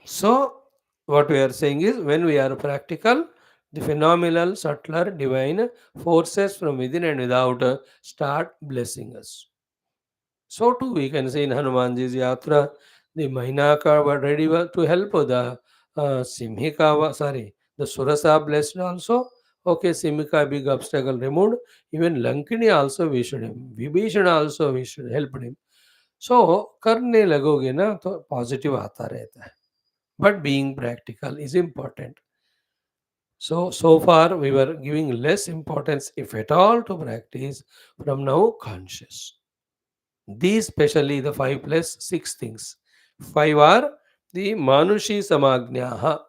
So, what we are saying is, when we are practical, the phenomenal, subtler, divine forces from within and without start blessing us. So too we can say in Hanumanji's Yatra, the Mahinaka were ready to help the Simhika, the Surasa blessed also. Okay, Simhika big obstacle removed. Even Lankini also wished him. Vibhishana also wished helped him. So करने लगोगे ना तो positive आता रहता है. But being practical is important. So far we were giving less importance, if at all, to practice. From now, conscious. These specially the 5 plus 6 things. 5 are the Manushi Samagnaha.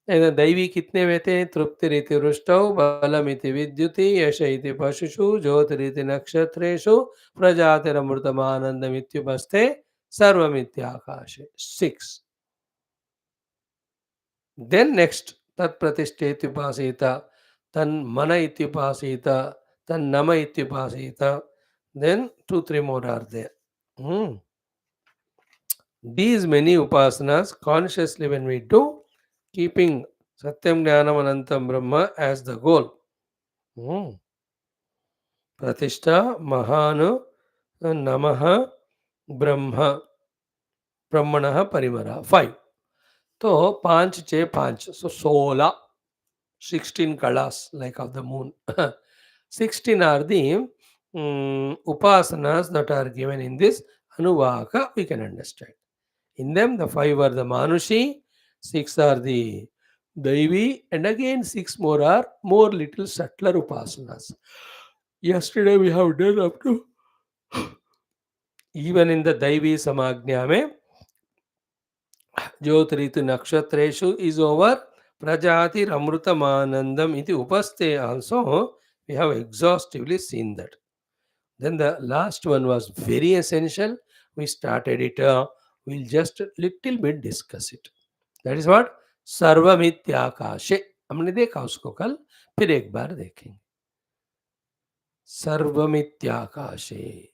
And दैवी कितने में थे? तृप्तिरिति वृष्टौ बलमिति विद्युति यश इति पशुषु ज्योतिरिति नक्षत्रेषु प्रजातिरमृतमानन्दमित्युपस्थे सर्वमित्याकाशे. 6. Then next, tat pratishthetupasita, tan mana ityupasita, tan nama ityupasita. Then 2, 3 more are there. Hmm. These many upasanas consciously when we do, keeping Satyam Jnanam Anantam Brahma as the goal. Hmm. Pratishtha, Mahanu, Namaha, Brahma, Brahmanaha, Parimara. 5. So, 5, 6, 5. So, 16. 16 kalas like of the moon. 16 are the upasanas that are given in this Anuvaka, we can understand. In them, the 5 are the Manushi, 6 are the Daivi, and again 6 more are more little subtler upasanas. Yesterday we have done up to, even in the Daivi Samagnya mein, Jyotiritu Nakshatreshu is over. Prajati Ramrutamanandam iti upaste also, we have exhaustively seen that. Then the last one was very essential. We started it. We'll just little bit discuss it. That is what सर्वमित्याकाशे. हमने देखा उसको कल, फिर एक बार देखेंगे. सर्वमित्याकाशे.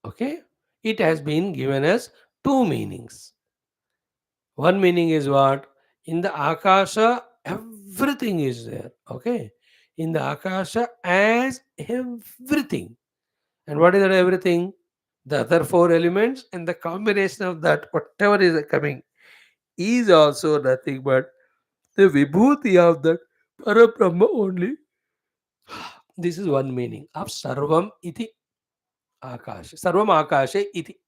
Okay, it has been given as 2 meanings. One meaning is what? In the Akasha, everything is there. Okay. In the Akasha, as everything. And what is that everything? The other 4 elements, and the combination of that, whatever is coming, is also nothing but the vibhuti of that Parabrahma only. This is one meaning of Sarvam iti Akasha. Sarvam Akashe iti.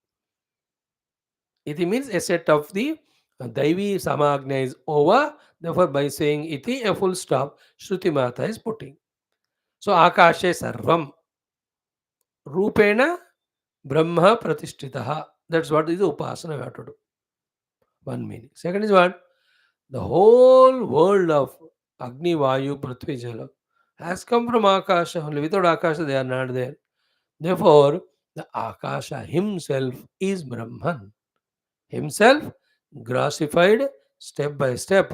Iti means a set of the Daivi Samagna is over. Therefore, by saying iti, a full stop, Shruti Mata is putting. So, Akashe Sarvam. Rupena Brahma Pratishtitaha. That's what is the Upasana we have to do. One meaning. Second is what? The whole world of Agni, Vayu, Prithvi, Jala has come from Akasha only. Without Akasha, they are not there. Therefore, the Akasha himself is Brahman. Himself grassified step by step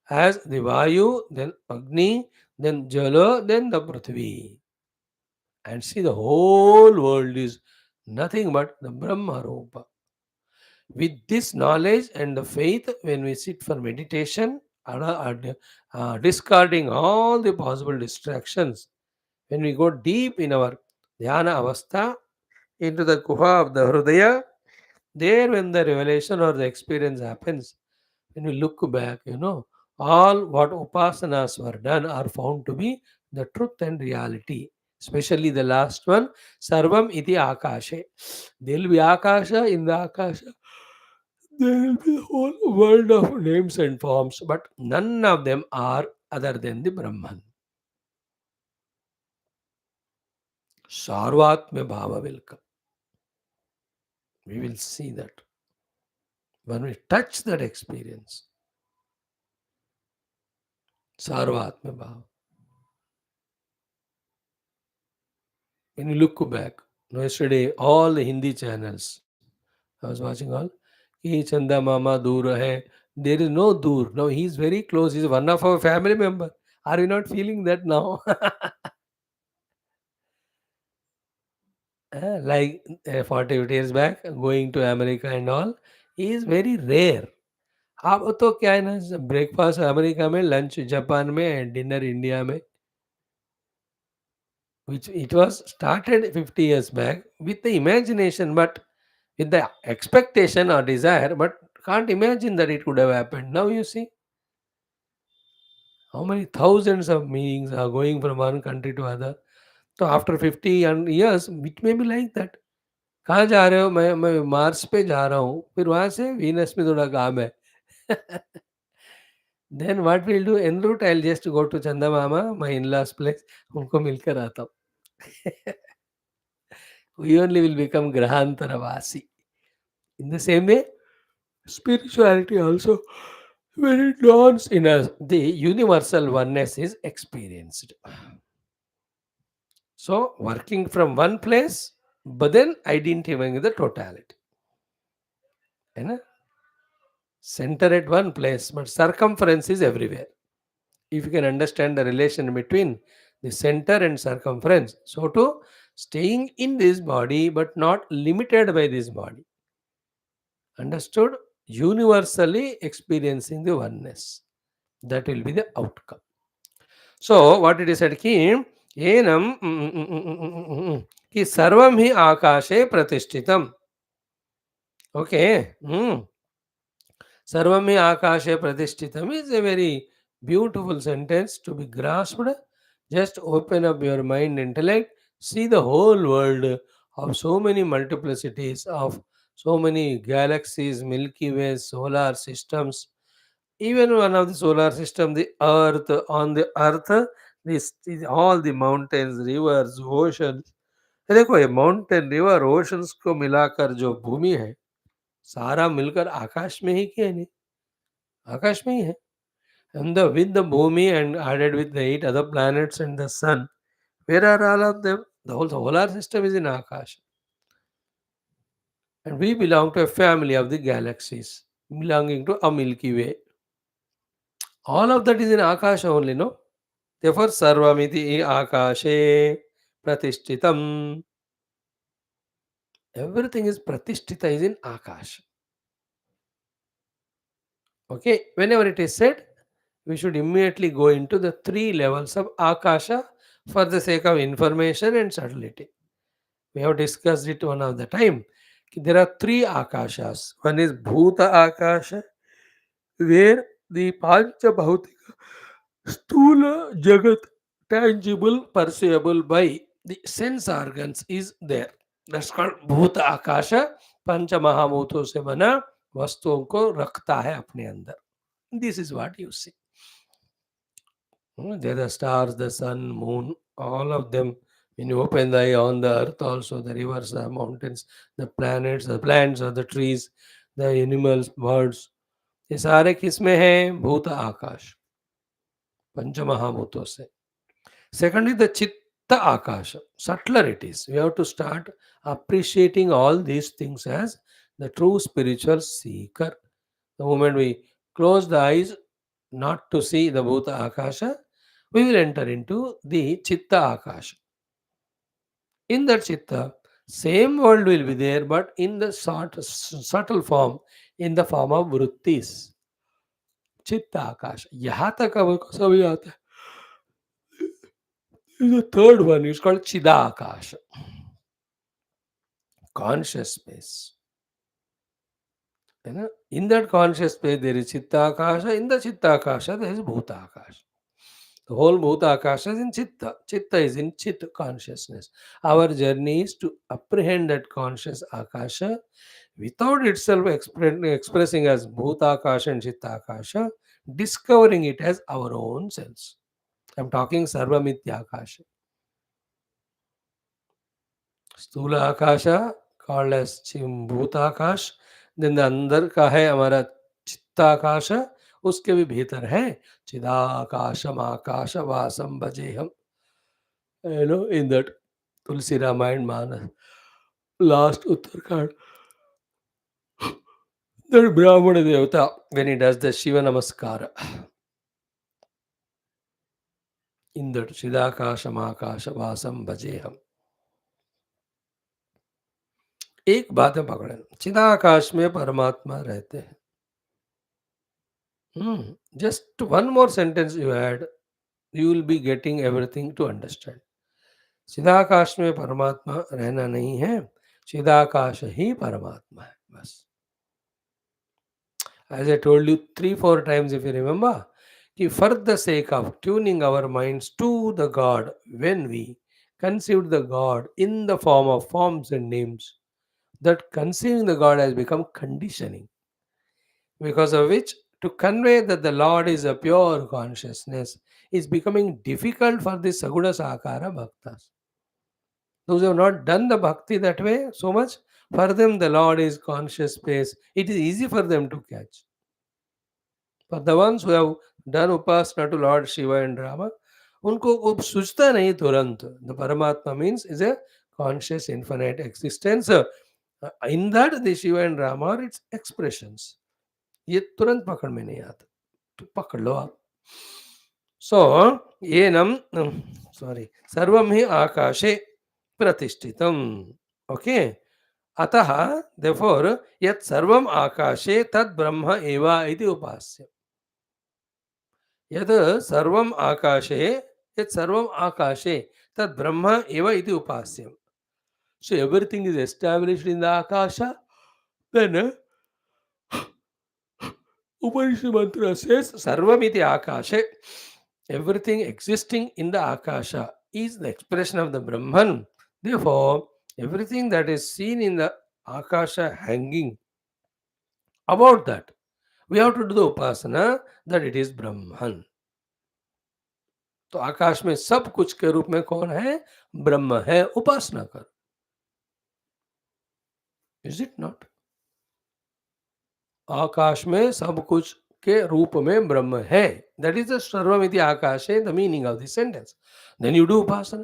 as the Vayu, then Agni, then Jala, then the Prithvi. And see, the whole world is nothing but the Brahma Rupa. With this knowledge and the faith, when we sit for meditation, discarding all the possible distractions, when we go deep in our dhyana avastha, into the guha of the hridaya, there when the revelation or the experience happens, when we look back, all what upasanas were done are found to be the truth and reality. Especially the last one, Sarvam iti Akashe. There will be Akasha, in the Akasha. There will be a whole world of names and forms, but none of them are other than the Brahman. Sarvatma Bhava will come. We will see that when we touch that experience. Sarvatma Bhava. When you look back, yesterday, all the Hindi channels, I was watching all, Ki Chanda Mama Dur hai. There is no Dur. No, he is very close. He is one of our family member. Are you not feeling that now? Like 40 years back, going to America and all, he is very rare. अब तो क्या है ना, breakfast America में, lunch Japan में, dinner India में, which it was started 50 years back with the imagination, but with the expectation or desire, but can't imagine that it could have happened. Now you see how many thousands of meetings are going from one country to other. So after 50 years, it may be like that. कहाँ जा रहे हो? मैं Mars पे जा रहा हूँ, फिर वहाँ से वीनस में थोड़ा काम है. Then what will do en route, I just go to Chanda Mama, my in laws place, उनको मिलकर आता हूँ. We only will become Grahantaravasi. In the same way, spirituality also, when it dawns in us, the universal oneness is experienced. So, working from one place, but then identifying the totality. है ना? Center at one place, but circumference is everywhere. If you can understand the relation between the center and circumference, so to staying in this body but not limited by this body. Understood? Universally experiencing the oneness. That will be the outcome. So, what it is said ki enam ki sarvam hi akashe pratishtitam. Okay. Sarvam hi akashe pratishtitam is a very beautiful sentence to be grasped. Just open up your mind, intellect, see the whole world of so many multiplicities of so many galaxies, Milky Ways, solar systems. Even one of the solar system, the Earth, on the Earth, all the mountains, rivers, oceans. देखो ये mountain river oceans को मिलाकर जो भूमि है, सारा मिलकर आकाश में ही क्यों नहीं, आकाश में ही है. And the with the Bhumi and added with the 8 other planets and the sun, where are all of them? The whole solar system is in Akash. And we belong to a family of the galaxies, belonging to a Milky Way. All of that is in Akash only, no? Therefore, Sarvamiti Akashe Pratishtitam. Everything is Pratishtita is in Akash. Okay, whenever it is said, we should immediately go into the 3 levels of Akasha for the sake of information and subtlety. We have discussed it one of the time. There are 3 Akashas. One is Bhuta Akasha, where the Pancha Bhautika, Stula Jagat, tangible, perceivable by the sense organs is there. That's called Bhuta Akasha. पंच महाभूतों से बना वस्तुओं को रखता है अपने अंदर. This is what you see. There are the stars, the sun, moon, all of them. When you open the eye on the earth, also the rivers, the mountains, the planets, the plants, or the trees, the animals, birds. ये सारे किस में हैं? भूत आकाश, पंच महाभूतों से. Secondly, the chitta akasha. Subtler it is. We have to start appreciating all these things as the true spiritual seeker. The moment we close the eyes not to see the bhuta akasha, we will enter into the chitta akasha. In that chitta, same world will be there, but in the subtle form, in the form of vrittis. चित्त आकाश, यहाँ तक अब सभी आता है. The third one is called Chidakash, conscious space. In that conscious space, there is Chitta Akasha. In the Chitta Akasha, there is Bhuta Akasha. The whole Bhuta Akasha is in Chitta. Chitta is in Chit consciousness. Our journey is to apprehend that conscious Akasha without itself expressing as Bhuta Akasha and Chitta Akasha, discovering it as our own selves. I'm talking Sarva Mithya Akasha. स्थूल आकाश called as भूताकाश, दिन अंदर का है हमारा चित्ताकाश, उसके भी भीतर है चिदाकाशम आकाश वासम भजे हम, in that Tulsi Ramayan Manas last Uttarakanda, that Brahmana Devata, when he does the Shiva Namaskara, in that Shidakasha Makasha Vasam Bhajeham. एक बात है पकड़े, चिदाकाश में परमात्मा रहते हैं. Just one more sentence you add, you will be getting everything to understand. चिदाकाश में परमात्मा रहना नहीं है, चिदाकाश ही परमात्मा है बस. As I told you 3 4 times, if you remember, कि for the sake of tuning our minds to the God, when we conceived the God in the form of forms and names, that conceiving the God has become conditioning, because of which to convey that the Lord is a pure consciousness is becoming difficult for the Saguna Sakara Bhaktas. Those who have not done the bhakti that way so much, for them the Lord is conscious space. It is easy for them to catch. For the ones who have done upasana to Lord Shiva and Rama, उनको वो सूझता नहीं तुरंत. The Paramatma means is a conscious infinite existence. In that the Shiva and Rama are its expressions. ये तुरंत पकड़ में नहीं आता, तो पकड़ लो आप. सो एनम सॉरी सर्वम ही आकाशे प्रतिष्ठितम. ओके, अतः देयरफॉर यत् सर्वम आकाशे तद् ब्रह्म एव इति उपास्य. यद् सर्वम आकाशे, यत् सर्वम आकाशे तद् ब्रह्म एव इति उपास्यम. So everything is established in the akasha. Then Upanishad mantra says sarvam iti akashe. Everything existing in the akasha is the expression of the Brahman. Therefore, everything that is seen in the akasha hanging about that, we have to do the upasana that it is Brahman. तो आकाश में सब कुछ के रूप में कौन है? ब्रह्म है. उपासना कर. Is it not? आकाश में सब कुछ के रूप में ब्रह्म है. दैट इज द सर्वमिति आकाशे, the meaning of this sentence. Then you do upasana.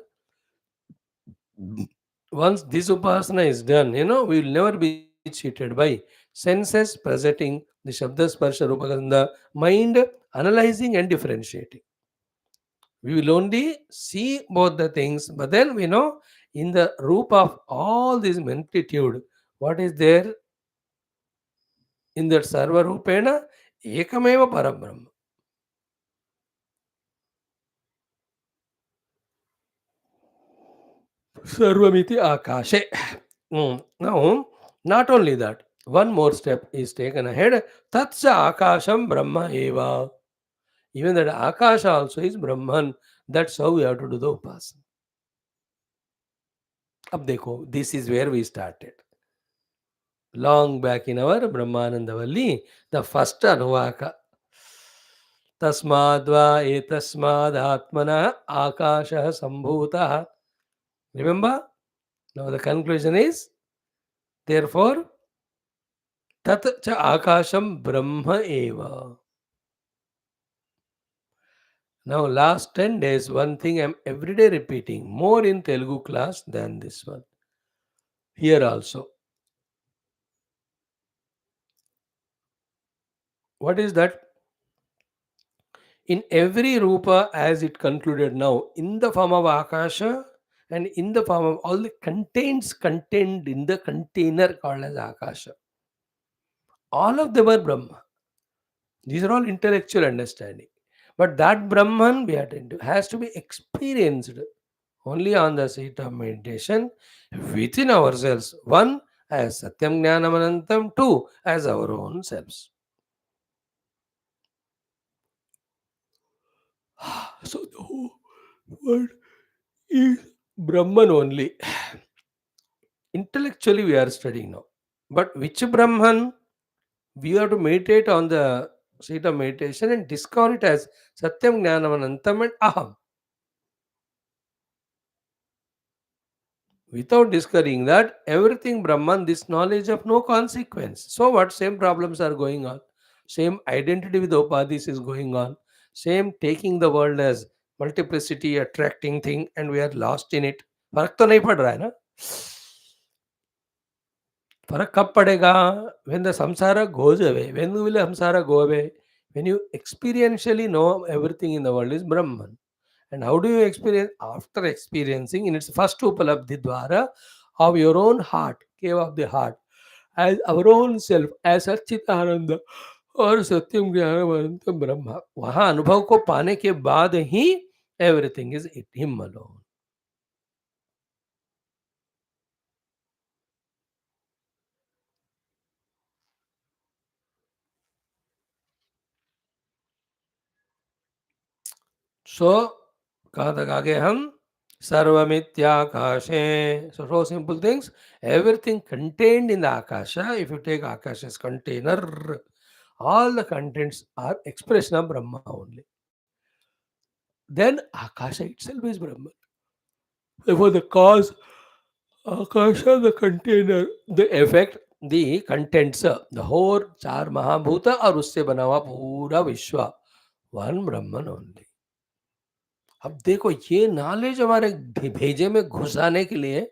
Once this upasana is done, we will never be cheated by senses presenting the Shabda Sparsha Rupa Gandha, mind analyzing and differentiating. We will only see both the things, but then we know in the root of all this multitude, what is there in that Sarva Rupena? Ekameva Parabrahma. Sarvamiti Akashe. Now, not only that, one more step is taken ahead. Tatsa Akasham Brahma Eva. Even that Akasha also is Brahman. That's how we have to do the upasana. अब देखो, this is where we started. Long back in our Brahmananda Valli, the first Anuvaka. Tasmadva etasmad atmana akasha sambhuta. Remember? Now the conclusion is, therefore, tat cha akasham brahma eva. Now last 10 days, one thing I'm every day repeating, more in Telugu class than this one. Here also. What is that? In every rupa as it concluded now, in the form of akasha and in the form of all the contained in the container called as akasha. All of them are Brahma. These are all intellectual understanding. But that Brahman has to be experienced only on the seat of meditation within ourselves. One, as Satyam Jnanam Anantam. Two, as our own selves. So the whole world is Brahman only. Intellectually we are studying now. But which Brahman? We have to meditate on the seat of meditation and discover it as Satyam Jnanam Anantam and Aham. without discovering that everything Brahman, this knowledge of no consequence. So what? Same problems are going on. Same identity with upadhis is going on. Same taking the world as multiplicity, attracting thing, and we are lost in it. फर्क तो नहीं पड़ रहा है ना. फर्क कब पड़ेगा? When the samsara goes away. When will samsara go away? When you experientially know everything in the world is Brahman. And how do you experience? After experiencing in its first upalabdhi dwara of your own heart, cave of the heart, as our own self, as Satchitananda और सत्यम ज्ञानवंतम ब्रह्मा, वहां अनुभव को पाने के बाद ही everything is it him alone. So कहा तक आगे हम सर्वमित्याकाशे. So simple things, everything contained in the akasha. If you take akasha as container, all the contents are expression of Brahma only. Then akasha itself is Brahman. Therefore, the cause, akasha, the container, the effect, the contents, the whole चार महाभूत और उससे बना हुआ पूरा विश्व, one ब्रह्मन only. अब देखो ये नॉलेज हमारे भेजे में घुसाने के लिए,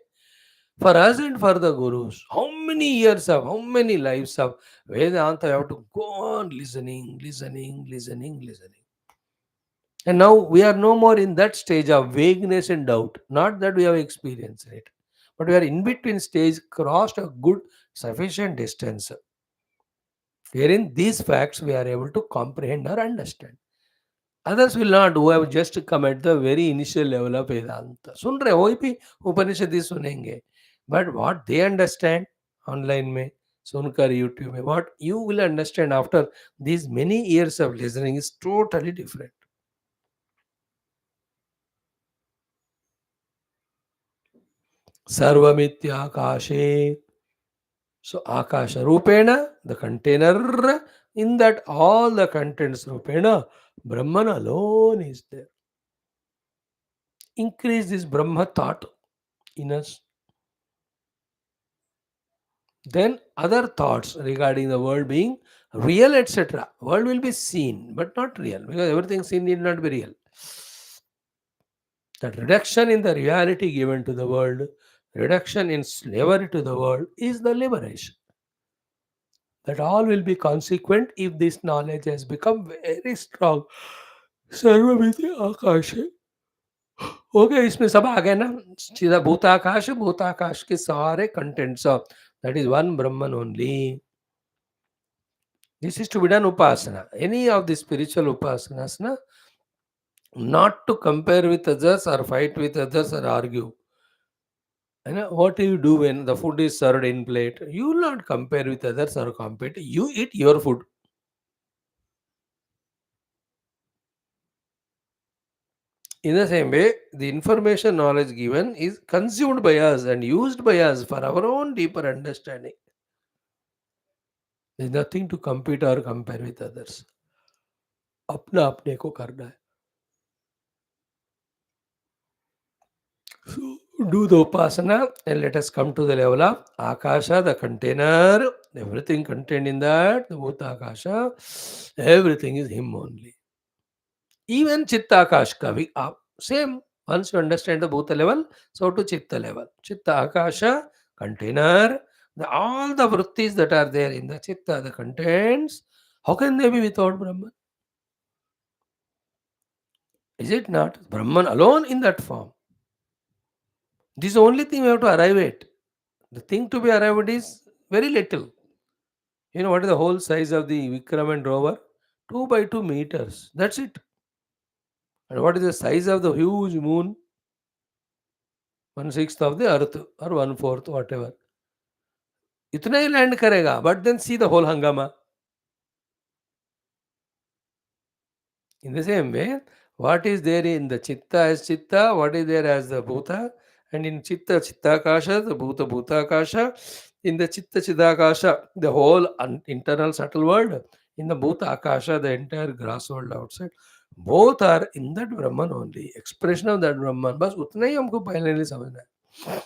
for us and for the gurus, how many years of, how many lives of Vedanta you have to go on listening. And now we are no more in that stage of vagueness and doubt. Not that we have experienced it, but we are in between stage, crossed a good sufficient distance, wherein these facts we are able to comprehend or understand. Others will not, who have just come at the very initial level of Vedanta. सुन रहे वही भी उपनिषद ही सुनेंगे, but what they understand online में, सुनकर YouTube में, what you will understand after these many years of listening is totally different. Sarvamityakashe. So Akasha Rupena, the container, in that all the contents Rupena, Brahman alone is there. Increase this Brahma thought in us. Then other thoughts regarding the world being real, etc. World will be seen, but not real, because everything seen need not be real. That reduction in the reality given to the world, reduction in slavery to the world is the liberation. That all will be consequent if this knowledge has become very strong. सर्वविधि आकाश है. हो गया, इसमें सब आ गए ना. सीधा भूताकाश के सारे contents, that is one Brahman only. This is to be done upasana. Any of the spiritual upasanas, na, not to compare with others or fight with others or argue. And what do you do when the food is served in plate? You will not compare with others or compete. You eat your food. In the same way, the information knowledge given is consumed by us and used by us for our own deeper understanding. There is nothing to compete or compare with others. अपना अपने को करना है. So do the upasana and let us come to the level of Akasha, the container, everything contained in that, the Bhuta Akasha, everything is Him only. Even Chitta Akash ka bhi same. Once you understand the Bhuta level, so to Chitta level. Chitta Akasha, container, all the vrittis that are there in the Chitta, the contents, how can they be without Brahman? Is it not? Brahman alone in that form. This is the only thing we have to arrive at. The thing to be arrived is very little. You know what is the whole size of the Vikram and rover? 2 by 2 meters. That's it. And what is the size of the huge moon? 1/6 of the earth or 1/4, whatever. इतना ही land करेगा, but then see the whole hangama. In the same way, what is there in the chitta as chitta, what is there as the bhuta, and in chitta chittakasha, the bhuta bhutakasha, in the chitta chiddakasha, the whole internal subtle world, in the bhuta akasha, the entire grass world outside, both are in that Brahman only, expression of that Brahman. बस उतना ही हमको पहले नहीं समझना है.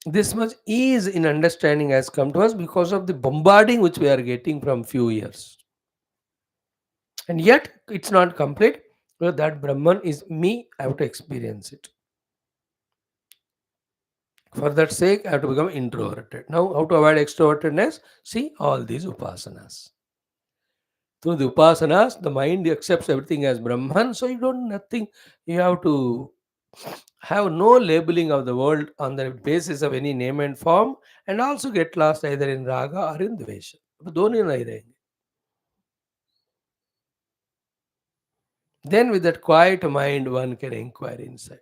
This much ease in understanding has come to us because of the bombarding which we are getting from few years. And yet it's not complete. Well, that Brahman is me, I have to experience it. For that sake, I have to become introverted. Now, how to avoid extrovertedness? See all these upasanas. Through the upasanas, the mind accepts everything as Brahman, so you don't nothing. You have to have no labeling of the world on the basis of any name and form, and also get lost either in raga or in dvesha. दोनों नहीं रहेंगे. Then, with that quiet mind, one can inquire inside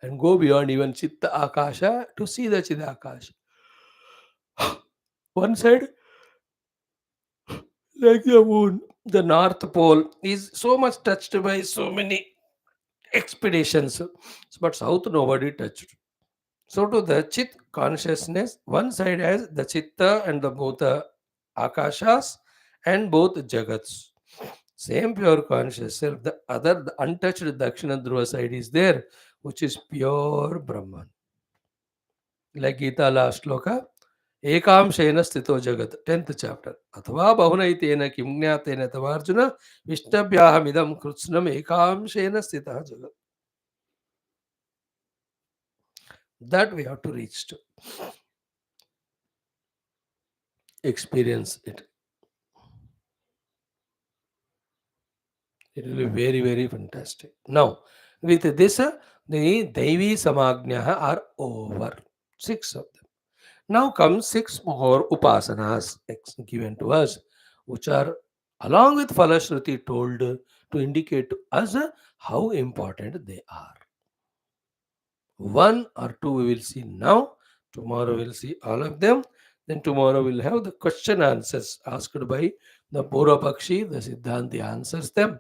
and go beyond even chitta akasha to see the chidakasha. One side, like the moon, the North Pole is so much touched by so many expeditions, but South nobody touched. So to the Chit consciousness, one side has the Chitta and the both the Akashas and both Jagats. Same pure conscious self. The other, the untouched Dakshina Dhruva side is there, which is pure Brahman. Like Gita last sloka, एकांशेन स्थितो जगत 10th chapter अथवा बहुनैतेन किं ज्ञातेन तवार्जुन विष्टभ्याहमिदं कृत्स्नम् एकांशेन स्थितः जगत. That we have to reach to experience it. It will be very, very fantastic. Now, with this, the Daivi Samagnya are over. 6 of them. Now come 6 more Upasanas given to us, which are along with Falashruti told to indicate to us how important they are. One or two we will see now. Tomorrow we will see all of them. Then tomorrow we'll have the question answers asked by the Pura Pakshi. The Siddhanti answers them.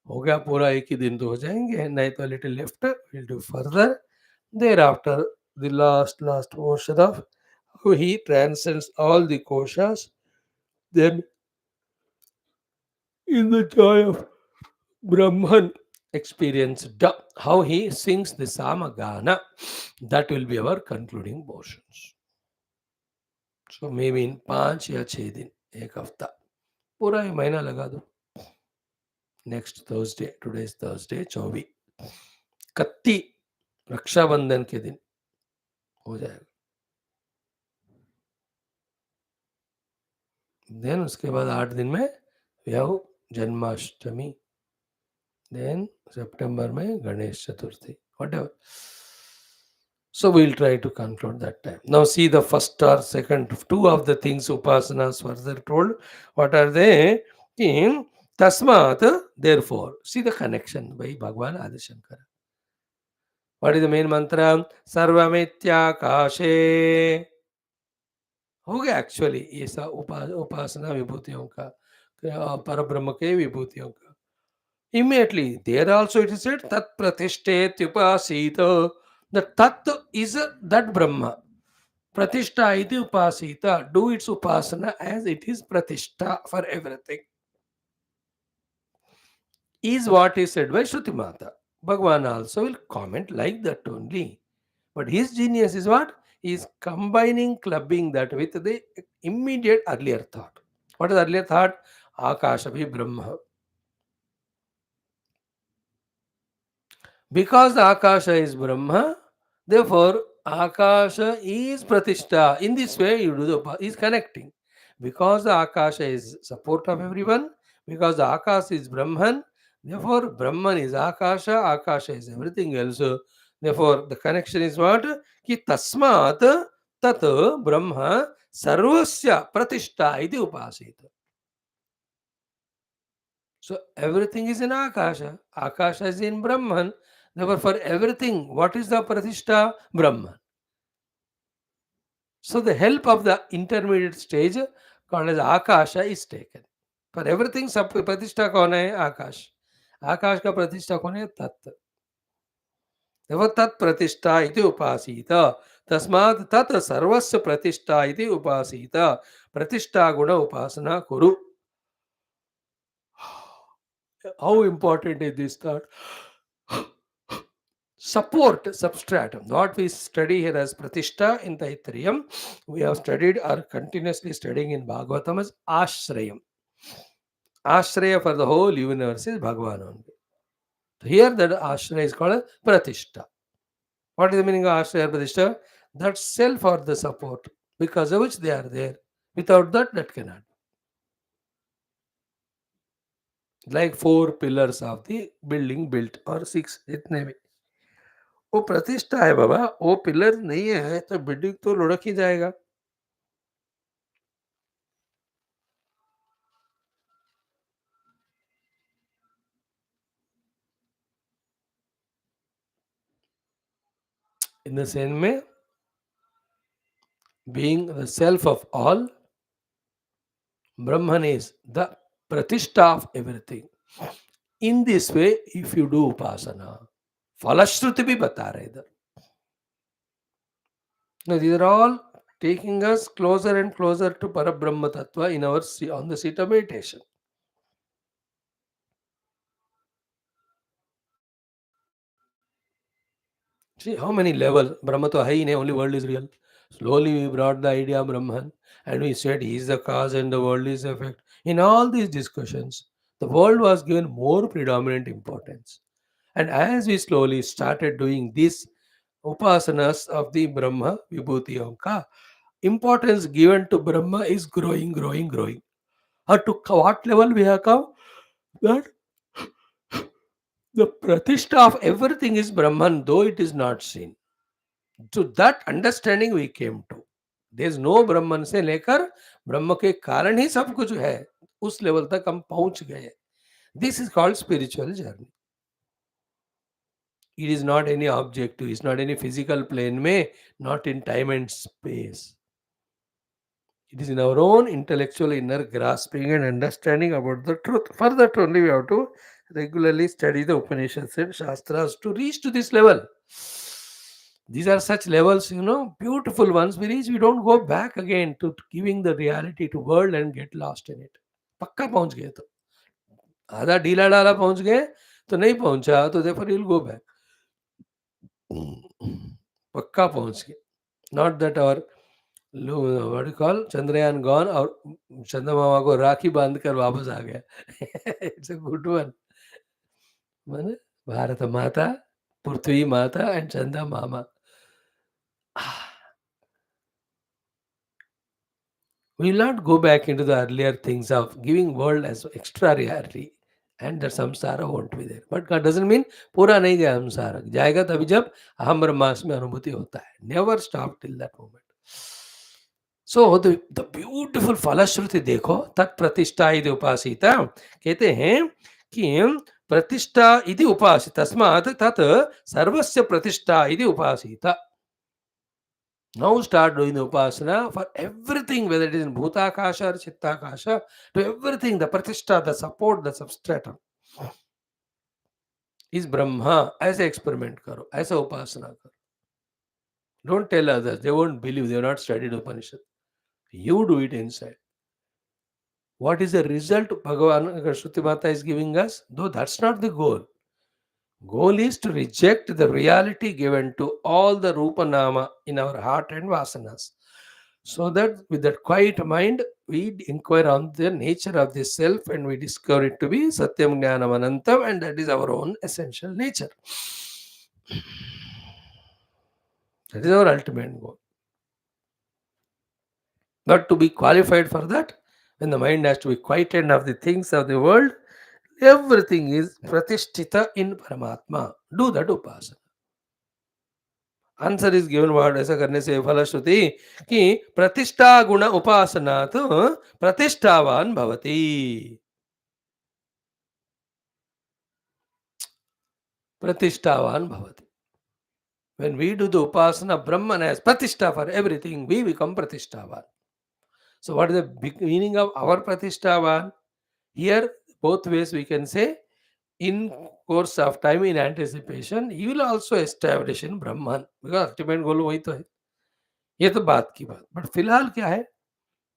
हो गया पूरा एक ही दिन तो हो जाएंगे नहीं तो little left will do further there after the last portion of how he transcends all the koshas, then in the joy of Brahman experience, how he sings the Samagana. That will be our concluding portions. So maybe in 5 या 6 दिन एक हफ्ता पूरा ये महीना लगा दो. Next Thursday, today is Thursday 24 कत्ती रक्षाबंधन के दिन हो जाएगा. देन उसके बाद 8 दिन में वी हैव जन्माष्टमी. देन सितंबर में Ganesh Chaturthi. Whatever. So we'll try to conclude that time. Now see the first or second, two of the things upasanas further told. What are they? In Tasmat, therefore. See the connection by Bhagwan Adi Shankara. What is the main mantra? Sarvamitya हो गया actually ये सब उपासना विभूतियों का पर ब्रह्म के विभूतियों का. Immediately, there also it is said, Tat Pratishthet Upasita. The Tat is that Brahma. Pratishtha iti Upasita. Do its Upasana as it is Pratishtha for everything. Is what is said by Shruti Mata. Bhagwan also will comment like that only. But his genius is what? He is combining, clubbing that with the immediate earlier thought. What is earlier thought? Akashabhi Brahma. Because the Akasha is Brahma, therefore Akasha is Pratishtha. In this way, you do the is connecting. Because the Akasha is support of everyone, because the Akasha is Brahman, therefore Brahman is Akasha, Akasha is everything else. Therefore, the connection is what? Ki tasmat tat Brahma sarvasya pratishtha iti upasita. So everything is in Akasha. Akasha is in Brahman. Therefore, for everything, what is the Pratishtha? Brahman. So the help of the intermediate stage called as Akasha is taken. For everything, सब प्रतिष्ठा कौन है? आकाश. आकाश का प्रतिष्ठा कौन है? तत्व. Therefore, tat pratishtha iti upasita. Tasmad tat sarvasya pratishtha iti upasita. Pratishtha guna upasana kuru. How important is this thought? support substratum. What we study here as Pratishta in Taittiriya, we have studied or continuously studying in Bhagavatam as Ashrayam. Ashraya for the whole universe is Bhagavan only. Here that Ashraya is called Pratishta. What is the meaning of Ashraya Pratishta? That self or the support, because of which they are there. Without that, that cannot. Like four pillars of the building built or six, itne भी. वो प्रतिष्ठा है बाबा, वो pillar नहीं है तो building तो लुढ़क ही जाएगा. In the same way, being the self of all, Brahman is the pratishtha of everything. In this way, if you do upasana, falashruti bhi bata rahe idhar. Now, these are all taking us closer and closer to Parabrahma Tattva in our on the seat of meditation. See how many levels Brahma to hai nahi, only world is real. Slowly we brought the idea of Brahman and we said he is the cause and the world is the effect. In all these discussions, the world was given more predominant importance. And as we slowly started doing this upasanas of the Brahma Vibhuti Anka, importance given to Brahma is growing, growing, growing. Or to what level we have come? That the pratishtha of everything is Brahman, though it is not seen. To that understanding we came to. There is no Brahman से लेकर ब्रह्म के कारण ही सब कुछ है. उस level तक हम पहुंच गए. This is called spiritual journey. It is not any objective. It's not any physical plane में, not in time and space. It is in our own intellectual inner grasping and understanding about the truth. For that only we have to regularly study the Upanishads and Shastras to reach to this level. These are such levels, beautiful ones. We reach, we don't go back again to giving the reality to world and get lost in it. पक्का पहुंच गए तो आधा ढीला डाला पहुंच गए तो नहीं पहुंचा तो therefore you'll go back. पक्का पहुंच गए. Not that our what do you call Chandrayaan gone और चंद्रमा को राखी बांध कर वापस आ गया. It's a good one. माने भारत माता, पृथ्वी माता and चंदा मामा. We will not go back into the earlier things of giving world as extra reality and that samsara won't be there. But that doesn't mean पूरा नहीं गया samsara. जाएगा तभी जब अहम ब्रह्मास्मि में अनुभूति होता है. Never stop till that moment. So the beautiful falashruti देखो तत् प्रतिष्ठा इति उपासिता कहते हैं कि प्रतिष्ठा इति उपासिता तस्मात् तत् सर्वस्य प्रतिष्ठा इति उपासिता. Now start doing the upasana for everything, whether it is in bhutakasha or chittakasha, to everything, the pratishtha, the support, the substratum is Brahma. ऐसे experiment करो, ऐसा उपासना करो. Don't tell others, they won't believe, they have not studied Upanishad. You do it inside. What is the result Bhagavan Shruti Mata is giving us? Though that's not the goal. Goal is to reject the reality given to all the Rupa Nama in our heart and vasanas. So that with that quiet mind, we inquire on the nature of this self and we discover it to be Satyam Jnanam Anantam, and that is our own essential nature. That is our ultimate goal. But to be qualified for that, when the mind has to be quieted of the things of the world, everything is pratishtita in Paramatma. Do that upasana. Answer is given word. ऐसा करने से फलश्रुति कि प्रतिष्ठा गुण उपासना तो प्रतिष्ठावान भवति. प्रतिष्ठावान भवति. When we do the upasana, Brahman has pratishtha for everything, we become pratishthavan. So what is the meaning of our pratishthavan? Here, both ways we can say, in course of time, in anticipation, he will also establish in Brahman. Because ultimate goal वही तो है. ये तो बात की बात. But फिलहाल क्या है?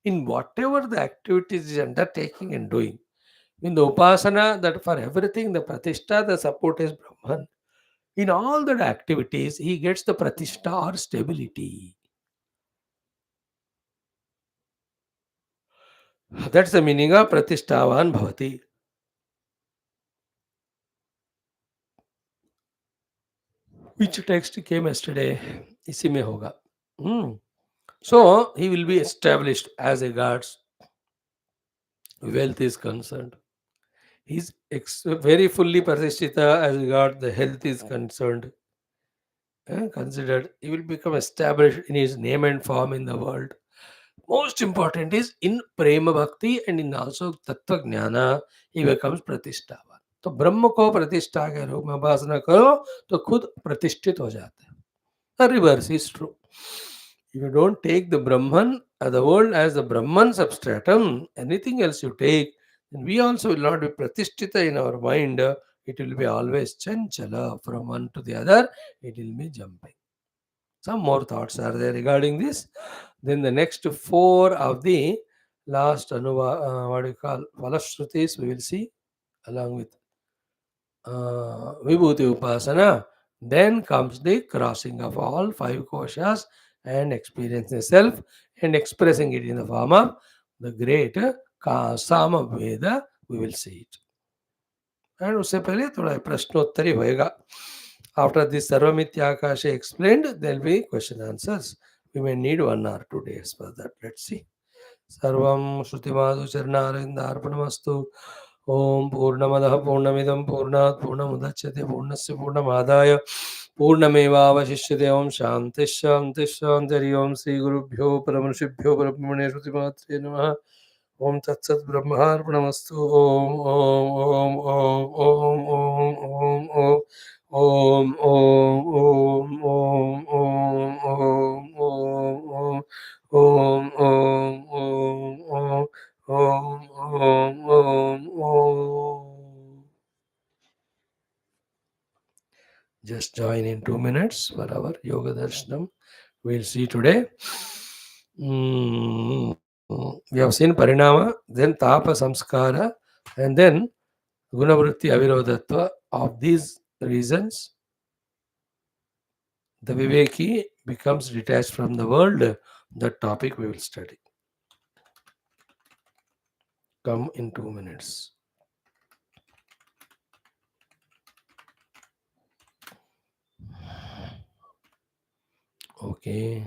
In whatever the activities is undertaking and doing, in the upasana, that for everything, the pratishtha, the support is Brahman. In all the activities, he gets the pratishtha or stability. That's the meaning of pratishtavan bhavati. Which text came yesterday? इसी में होगा. Hmm. So he will be established as regards wealth is concerned. He's very fully pratishtita as regards the health is concerned. Considered, he will become established in his name and form in the world. Most important is in prema bhakti and in also tattva jnana, he becomes pratishthavan. तो ब्रह्म को प्रतिष्ठा के रूप में उपासना करो तो खुद प्रतिष्ठित हो जाते हैं. The reverse is true. If you don't take the Brahman, the world as the Brahman substratum, anything else you take, then we also will not be pratishtita in our mind. It will be always chanchala from one to the other. It will be jumping. Some more thoughts are there regarding this. Then the next four of the last what do you call Falashrutis we will see along with Vibhuti Upasana. Then comes the crossing of all five koshas and experiencing self and expressing it in the form of the great Sama Veda. We will see it. And उससे पहले थोड़ा प्रश्नोत्तरी होएगा. After this Sarvamityakasha explained, there will be question answers. We may need 1 or 2 days for that. Let's see. सर्वं श्रुतिमाधुचरणारविन्दार्पणमस्तु. ॐ पूर्णमदः पूर्णमिदं पूर्णात् पूर्णमुदच्यते पूर्णस्य पूर्णमादाय पूर्णमेवावशिष्यते. ॐ शान्तिः शान्तिः शान्तिः. ॐ श्रीगुरुभ्यो परमऋषिभ्यो परब्रह्मणे श्रुतिमात्रे नमः. ॐ तत्सत् ब्रह्मार्पणमस्तु. ॐ ॐ ॐ ॐ ॐ ॐ ॐ ॐ ॐ ॐ ॐ ॐ ॐ Om Om Om Om Om Om Om Om. Just join in 2 minutes for our Yoga Darshanam. We'll see today. We have seen Parinama, then Tapa Samskara, and then Gunavritti Avirodhatva. Of these reasons, the Viveki becomes detached from the world. That topic we will study. Come in 2 minutes. Okay.